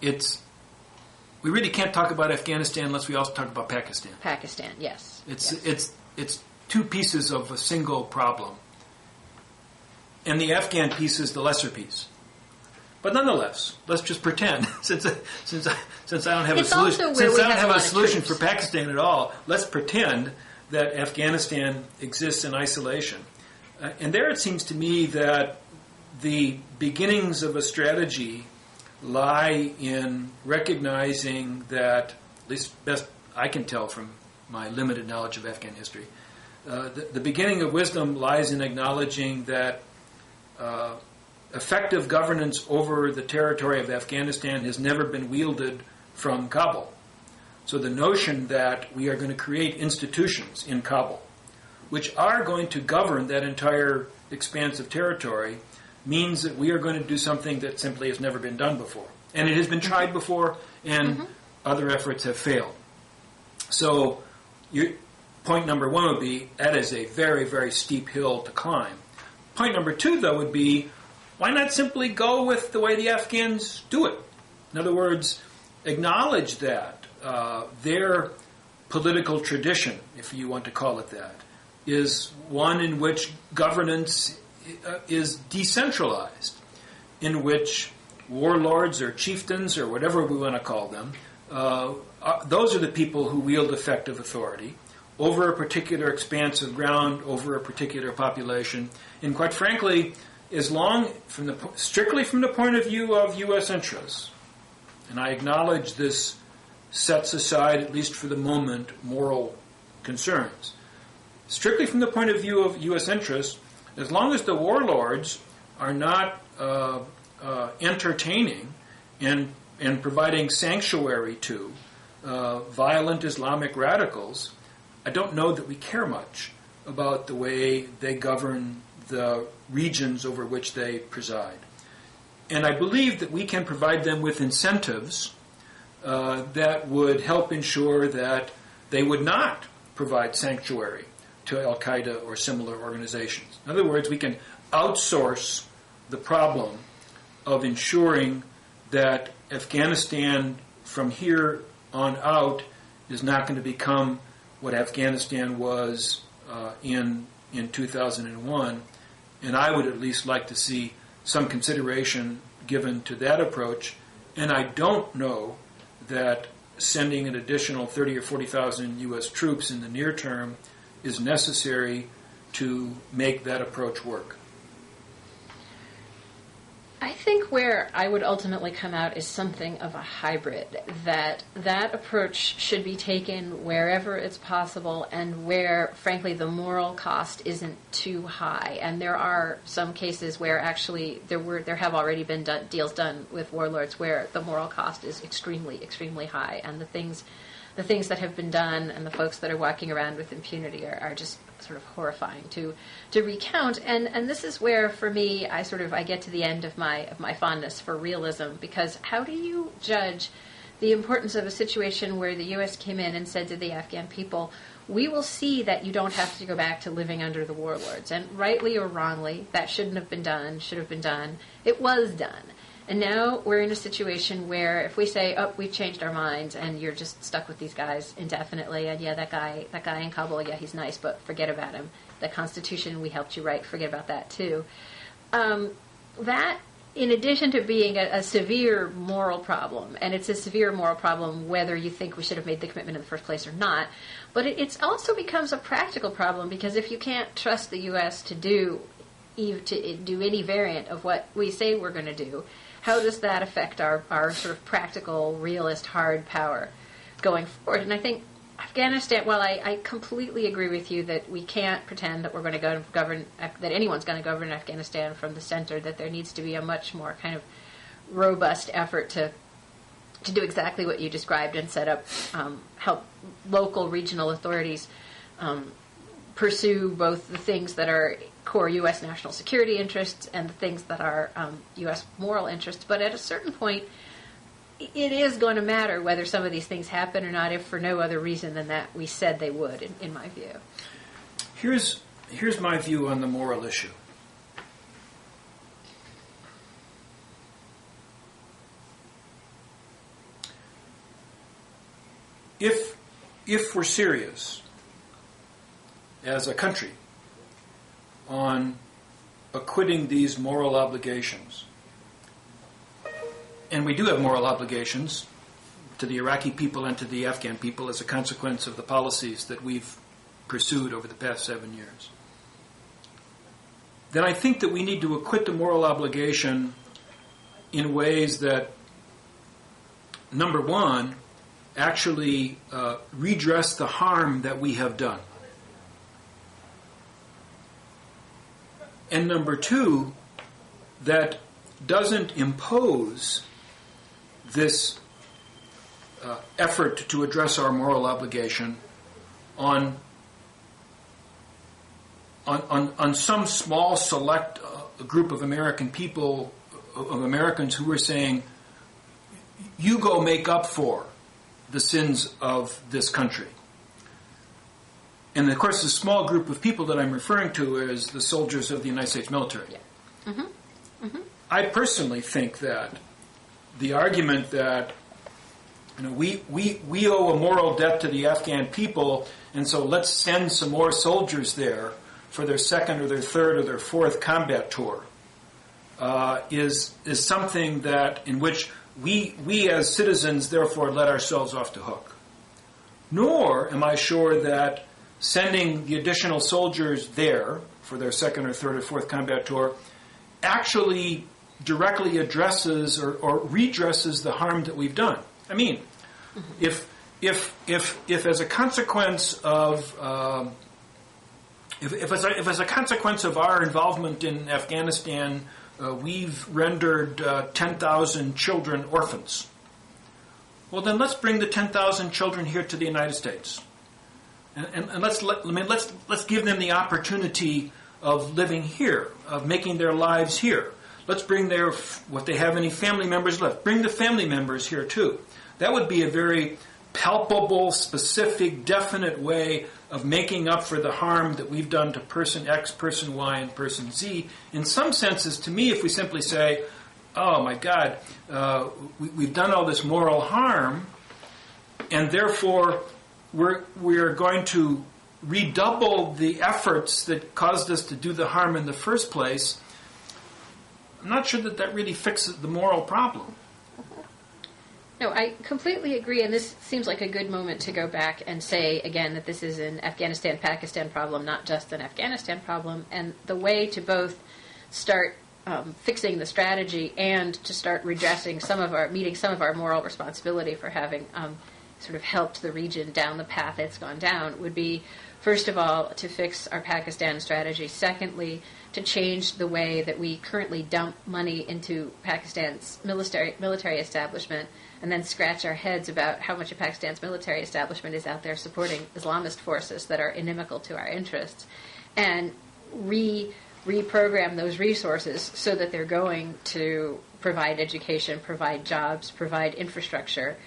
we really can't talk about Afghanistan unless we also talk about Pakistan. Pakistan, yes. It's two pieces of a single problem, and the Afghan piece is the lesser piece. But nonetheless, let's just pretend, since I don't have a solution for Pakistan at all, let's pretend that Afghanistan exists in isolation. And there it seems to me that the beginnings of a strategy lie in recognizing that, at least best I can tell from my limited knowledge of Afghan history, the beginning of wisdom lies in acknowledging that effective governance over the territory of Afghanistan has never been wielded from Kabul. So the notion that we are going to create institutions in Kabul, which are going to govern that entire expanse of territory, means that we are going to do something that simply has never been done before. And it has been tried before, and other efforts have failed. So point number one would be, that is a very, very steep hill to climb. Point number two, though, would be, why not simply go with the way the Afghans do it? In other words, acknowledge that their political tradition, if you want to call it that, is one in which governance is decentralized, in which warlords or chieftains or whatever we want to call them, those are the people who wield effective authority over a particular expanse of ground, over a particular population, and quite frankly, strictly from the point of view of U.S. interests, and I acknowledge this sets aside, at least for the moment, moral concerns. Strictly from the point of view of U.S. interests, as long as the warlords are not entertaining and providing sanctuary to violent Islamic radicals, I don't know that we care much about the way they govern the regions over which they preside. And I believe that we can provide them with incentives that would help ensure that they would not provide sanctuary to Al-Qaeda or similar organizations. In other words, we can outsource the problem of ensuring that Afghanistan from here on out is not going to become what Afghanistan was in 2001. And I would at least like to see some consideration given to that approach. And I don't know that sending an additional 30 or 40,000 U.S. troops in the near term is necessary to make that approach work. I think where I would ultimately come out is something of a hybrid, that approach should be taken wherever it's possible and where, frankly, the moral cost isn't too high. And there are some cases where actually there have already been deals done with warlords where the moral cost is extremely, extremely high, and the things that have been done and the folks that are walking around with impunity are just sort of horrifying to recount. And this is where, for me, I get to the end of my fondness for realism, because how do you judge the importance of a situation where the U.S. came in and said to the Afghan people, we will see that you don't have to go back to living under the warlords. And rightly or wrongly, that shouldn't have been done, should have been done. It was done. And now we're in a situation where if we say, oh, we've changed our minds and you're just stuck with these guys indefinitely, and yeah, that guy in Kabul, yeah, he's nice, but forget about him. The Constitution we helped you write, forget about that too. That, in addition to being a severe moral problem, and it's a severe moral problem whether you think we should have made the commitment in the first place or not, but it also becomes a practical problem, because if you can't trust the U.S. to do any variant of what we say we're going to do, how does that affect our sort of practical, realist, hard power going forward? And I think Afghanistan, while I completely agree with you that we can't pretend that we're going to govern, that anyone's going to govern Afghanistan from the center, that there needs to be a much more kind of robust effort to do exactly what you described and set up, help local, regional authorities pursue both the things that are core U.S. national security interests and the things that are U.S. moral interests. But at a certain point, it is going to matter whether some of these things happen or not, if for no other reason than that we said they would, in my view. Here's my view on the moral issue. If we're serious as a country on acquitting these moral obligations, and we do have moral obligations to the Iraqi people and to the Afghan people as a consequence of the policies that we've pursued over the past 7 years, then I think that we need to acquit the moral obligation in ways that, number one, actually redress the harm that we have done. And number two, that doesn't impose this effort to address our moral obligation on some small select group of American people, of Americans who are saying, you go make up for the sins of this country. And of course, the small group of people that I'm referring to is the soldiers of the United States military. Yeah. Mm-hmm. Mm-hmm. I personally think that the argument that we owe a moral debt to the Afghan people, and so let's send some more soldiers there for their second or their third or their fourth combat tour, is something that in which we as citizens therefore let ourselves off the hook. Nor am I sure that sending the additional soldiers there for their second or third or fourth combat tour actually directly addresses or redresses the harm that we've done. I mean, if as a consequence of if as a consequence of our involvement in Afghanistan, we've rendered 10,000 children orphans, well then let's bring the 10,000 children here to the United States, and let's give them the opportunity of living here, of making their lives here. Let's bring what they have any family members left. Bring the family members here too. That would be a very palpable, specific, definite way of making up for the harm that we've done to person X, person Y, and person Z. In some senses, to me, if we simply say, oh my God, we've done all this moral harm, and therefore we're going to redouble the efforts that caused us to do the harm in the first place, I'm not sure that really fixes the moral problem. No, I completely agree, and this seems like a good moment to go back and say again that this is an Afghanistan-Pakistan problem, not just an Afghanistan problem, and the way to both start fixing the strategy and to start meeting some of our moral responsibility for having sort of helped the region down the path it's gone down would be, first of all, to fix our Pakistan strategy. Secondly, to change the way that we currently dump money into Pakistan's military establishment and then scratch our heads about how much of Pakistan's military establishment is out there supporting Islamist forces that are inimical to our interests, and reprogram those resources so that they're going to provide education, provide jobs, provide infrastructure,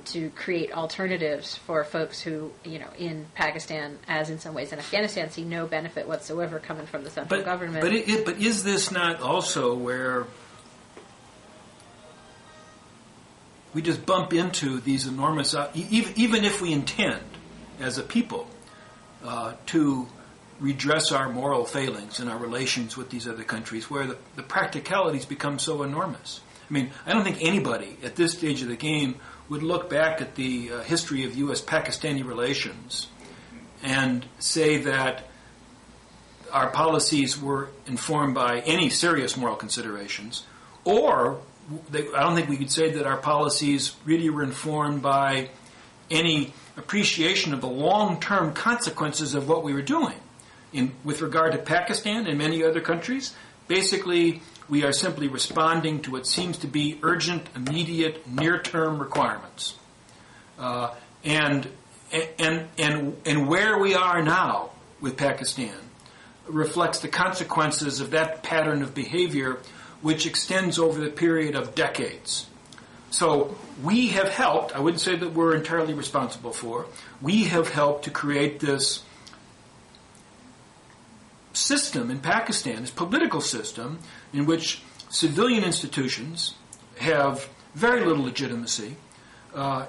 to create alternatives for folks who, in Pakistan, as in some ways in Afghanistan, see no benefit whatsoever coming from the central government. But is this not also where we just bump into these enormous, even if we intend, as a people, to redress our moral failings in our relations with these other countries, where the practicalities become so enormous? I mean, I don't think anybody at this stage of the game would look back at the history of U.S.-Pakistani relations and say that our policies were informed by any serious moral considerations, or I don't think we could say that our policies really were informed by any appreciation of the long-term consequences of what we were doing. With regard to Pakistan and many other countries, basically we are simply responding to what seems to be urgent, immediate, near-term requirements. And where we are now with Pakistan reflects the consequences of that pattern of behavior, which extends over the period of decades. So we have helped, I wouldn't say that we're entirely responsible for, we have helped to create this system in Pakistan, this political system, in which civilian institutions have very little legitimacy,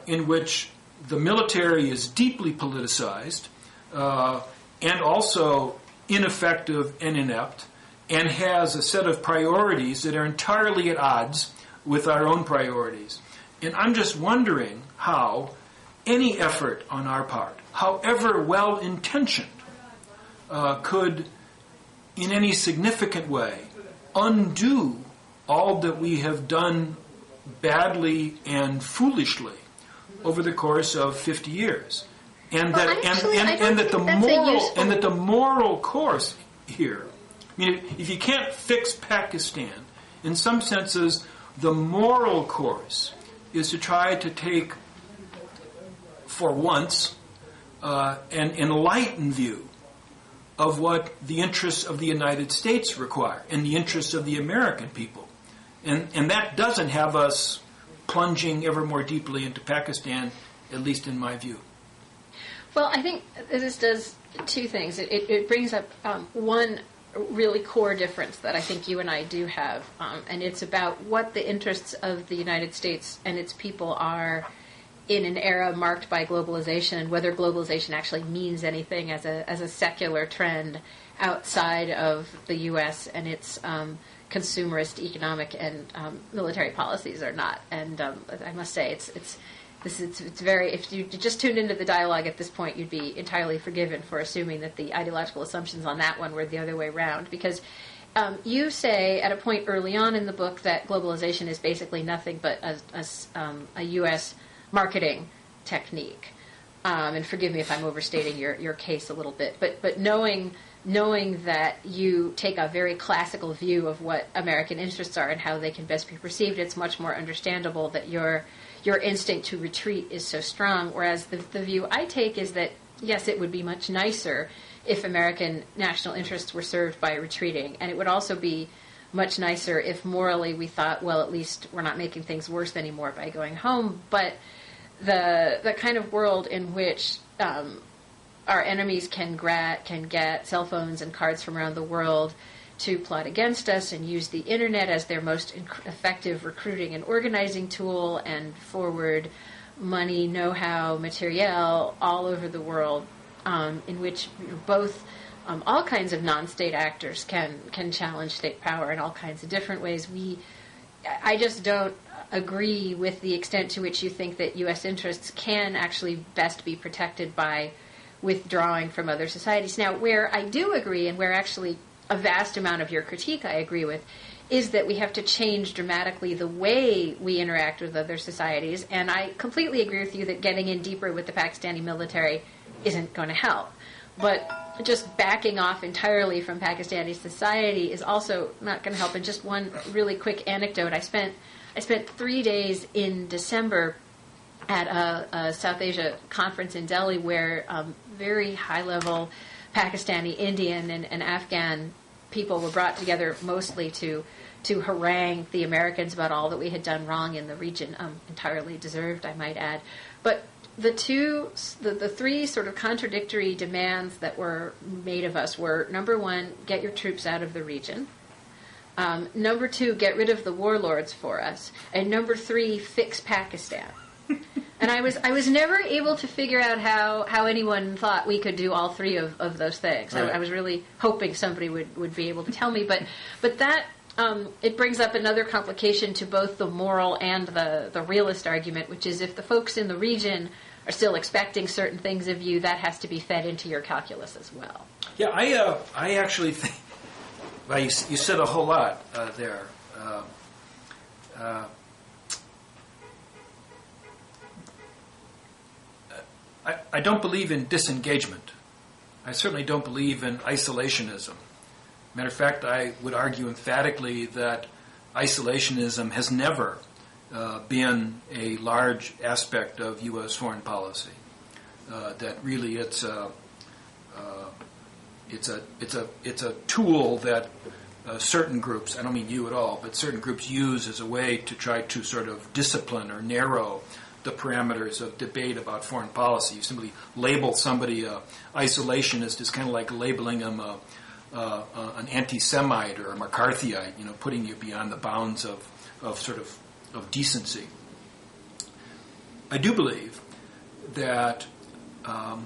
in which the military is deeply politicized, and also ineffective and inept, and has a set of priorities that are entirely at odds with our own priorities. And I'm just wondering how any effort on our part, however well-intentioned, could in any significant way undo all that we have done badly and foolishly over the course of 50 years. And that the moral course here, I mean, if you can't fix Pakistan, in some senses the moral course is to try to take, for once, an enlightened view of what the interests of the United States require and the interests of the American people. And that doesn't have us plunging ever more deeply into Pakistan, at least in my view. Well, I think this does two things. It brings up one really core difference that I think you and I do have, and it's about what the interests of the United States and its people are in an era marked by globalization, and whether globalization actually means anything as a secular trend outside of the U.S. and its consumerist economic and military policies or not. And I must say, it's very. If you just tuned into the dialogue at this point, you'd be entirely forgiven for assuming that the ideological assumptions on that one were the other way around, because you say at a point early on in the book that globalization is basically nothing but a U.S. marketing technique. And forgive me if I'm overstating your case a little bit, but knowing that you take a very classical view of what American interests are and how they can best be perceived, it's much more understandable that your instinct to retreat is so strong, whereas the view I take is that, yes, it would be much nicer if American national interests were served by retreating, and it would also be much nicer if morally we thought, well, at least we're not making things worse anymore by going home. But the kind of world in which our enemies can get cell phones and cards from around the world to plot against us and use the internet as their most effective recruiting and organizing tool and forward money, know-how, materiel all over the world, in which both all kinds of non-state actors can challenge state power in all kinds of different ways. I just don't agree with the extent to which you think that U.S. interests can actually best be protected by withdrawing from other societies. Now, where I do agree, and where actually a vast amount of your critique I agree with, is that we have to change dramatically the way we interact with other societies. And I completely agree with you that getting in deeper with the Pakistani military isn't going to help. But just backing off entirely from Pakistani society is also not going to help. And just one really quick anecdote. I spent 3 days in December at a South Asia conference in Delhi where very high-level Pakistani, Indian, and Afghan people were brought together mostly to harangue the Americans about all that we had done wrong in the region, entirely deserved, I might add. But the three sort of contradictory demands that were made of us were, number one, get your troops out of the region. Number two, get rid of the warlords for us. And number three, fix Pakistan. And I was never able to figure out how anyone thought we could do all three of those things. Right. I was really hoping somebody would be able to tell me. But that, it brings up another complication to both the moral and the realist argument, which is if the folks in the region are still expecting certain things of you, that has to be fed into your calculus as well. Yeah, I actually think, well, you said a whole lot there. I don't believe in disengagement. I certainly don't believe in isolationism. Matter of fact, I would argue emphatically that isolationism has never been a large aspect of U.S. foreign policy. That really it's a tool that certain groups, I don't mean you at all, but certain groups use as a way to try to sort of discipline or narrow the parameters of debate about foreign policy. You simply label somebody isolationist as kind of like labeling them an anti-Semite or a McCarthyite, putting you beyond the bounds of decency. I do believe that, and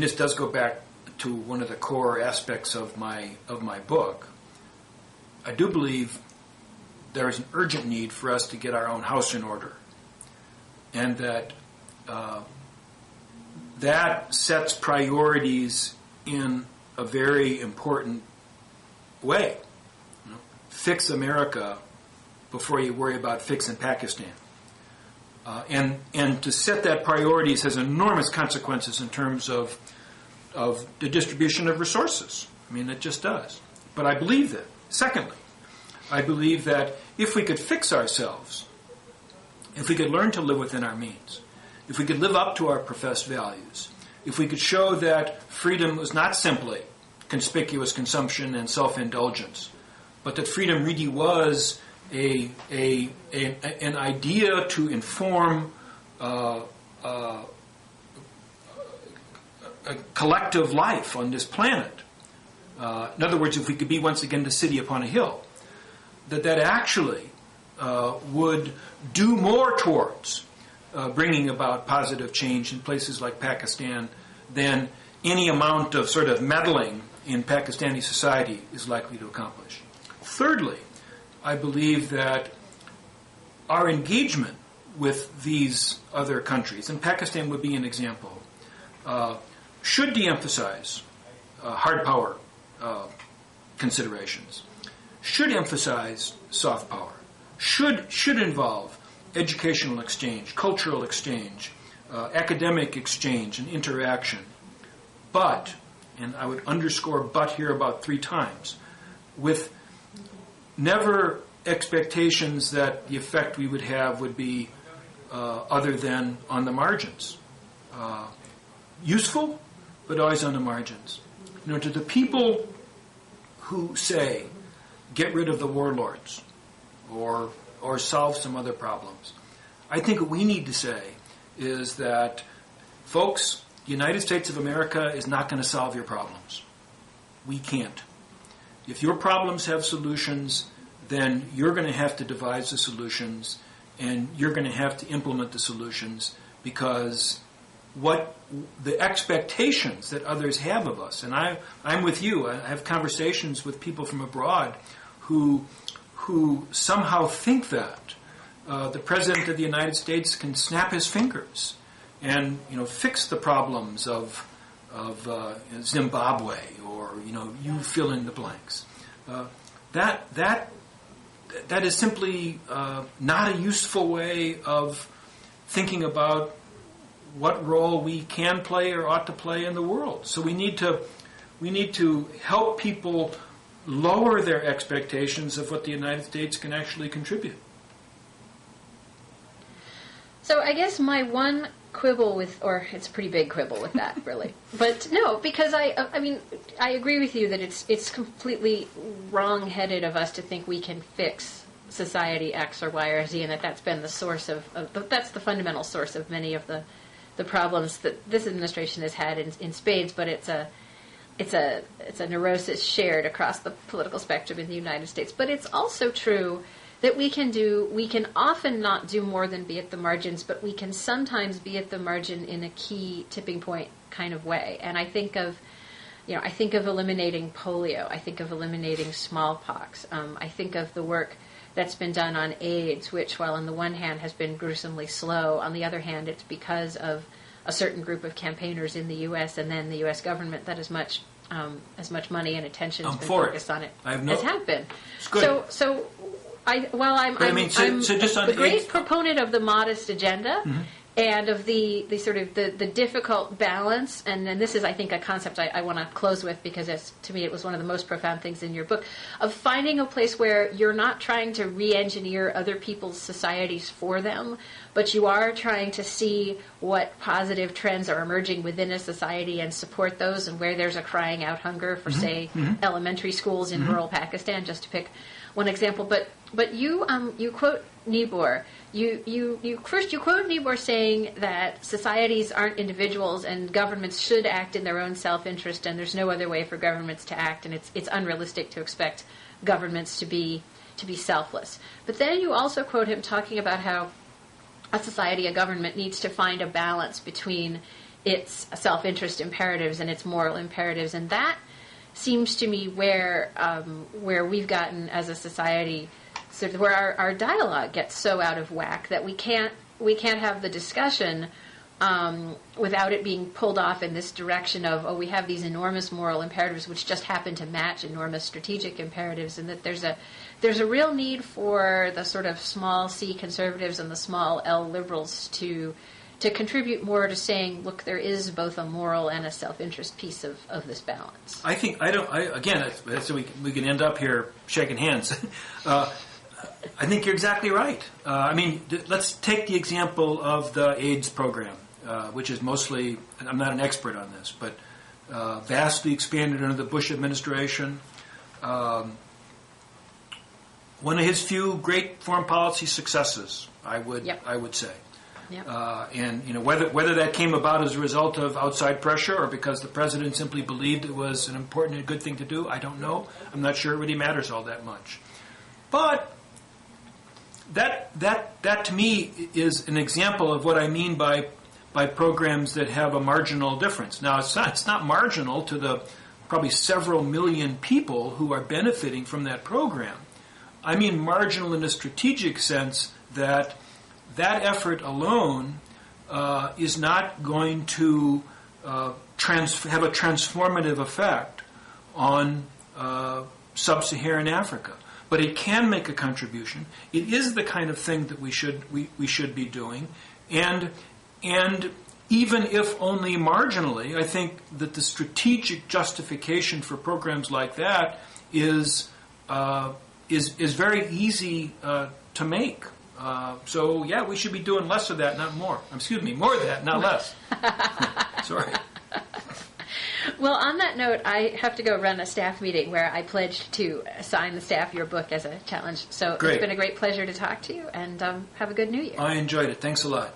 this does go back to one of the core aspects of my book. I do believe there is an urgent need for us to get our own house in order, and that that sets priorities in a very important way. Fix America before you worry about fixing Pakistan. And to set that priorities has enormous consequences in terms of the distribution of resources. I mean, it just does. But I believe that. Secondly, I believe that if we could fix ourselves, if we could learn to live within our means, if we could live up to our professed values, if we could show that freedom was not simply conspicuous consumption and self-indulgence, but that freedom really was an idea to inform a collective life on this planet. In other words, if we could be once again the city upon a hill, that actually would do more towards bringing about positive change in places like Pakistan than any amount of sort of meddling in Pakistani society is likely to accomplish. Thirdly, I believe that our engagement with these other countries, and Pakistan would be an example, should de-emphasize hard power considerations, should emphasize soft power, should involve educational exchange, cultural exchange, academic exchange and interaction. But, and I would underscore but here about 3 times, with never expectations that the effect we would have would be other than on the margins. Useful, but always on the margins. To the people who say, get rid of the warlords, or solve some other problems, I think what we need to say is that, folks, the United States of America is not going to solve your problems. We can't. If your problems have solutions, then you're going to have to devise the solutions, and you're going to have to implement the solutions, because what the expectations that others have of us, and I'm with you, I have conversations with people from abroad who somehow think that the President of the United States can snap his fingers and fix the problems of Zimbabwe, or you fill in the blanks. That is simply not a useful way of thinking about what role we can play or ought to play in the world. So we need to help people lower their expectations of what the United States can actually contribute. So I guess my one quibble with, or it's a pretty big quibble with that, really. But no, because I mean, I agree with you that it's completely wrong-headed of us to think we can fix society X or Y or Z, and that's been the source that's the fundamental source of many of the problems that this administration has had in spades. But it's a neurosis shared across the political spectrum in the United States. But it's also true that we can often not do more than be at the margins, but we can sometimes be at the margin in a key tipping point kind of way. And I think of eliminating polio. I think of eliminating smallpox. I think of the work that's been done on AIDS, which, while on the one hand has been gruesomely slow, on the other hand, it's because of a certain group of campaigners in the U.S. and then the U.S. government that as much money and attention has been focused on it as have been. It's good. So I'm just on the great proponent of the modest agenda, mm-hmm. and of the sort of the difficult balance. And then this is, I think, a concept I want to close with, because to me it was one of the most profound things in your book, of finding a place where you're not trying to re-engineer other people's societies for them, but you are trying to see what positive trends are emerging within a society and support those, and where there's a crying out hunger for, mm-hmm. say, mm-hmm. elementary schools in mm-hmm. rural Pakistan, just to pick one example. But you quote Niebuhr. You quote Niebuhr saying that societies aren't individuals and governments should act in their own self-interest, and there's no other way for governments to act, and it's unrealistic to expect governments to be selfless. But then you also quote him talking about how a society, a government, needs to find a balance between its self-interest imperatives and its moral imperatives, and that seems to me where we've gotten as a society, sort of where our dialogue gets so out of whack that we can't have the discussion without it being pulled off in this direction of, we have these enormous moral imperatives which just happen to match enormous strategic imperatives, and that there's a real need for the sort of small c conservatives and the small l liberals to contribute more to saying, look, there is both a moral and a self-interest piece of this balance. I think, so we can end up here shaking hands. I think you're exactly right. Let's take the example of the AIDS program, which is mostly, I'm not an expert on this, but vastly expanded under the Bush administration. One of his few great foreign policy successes, I would say. Yep. And whether that came about as a result of outside pressure or because the president simply believed it was an important and good thing to do, I don't know. I'm not sure it really matters all that much. But that to me is an example of what I mean by programs that have a marginal difference. Now it's not marginal to the probably several million people who are benefiting from that program. I mean marginal in a strategic sense that effort alone is not going to have a transformative effect on sub-Saharan Africa. But it can make a contribution. It is the kind of thing that we should be doing, and even if only marginally, I think that the strategic justification for programs like that is very easy to make. So we should be doing less of that, not more. More of that, not less. Sorry. Well, on that note, I have to go run a staff meeting where I pledged to assign the staff your book as a challenge. So Great. It's been a great pleasure to talk to you, and have a good New Year. I enjoyed it. Thanks a lot.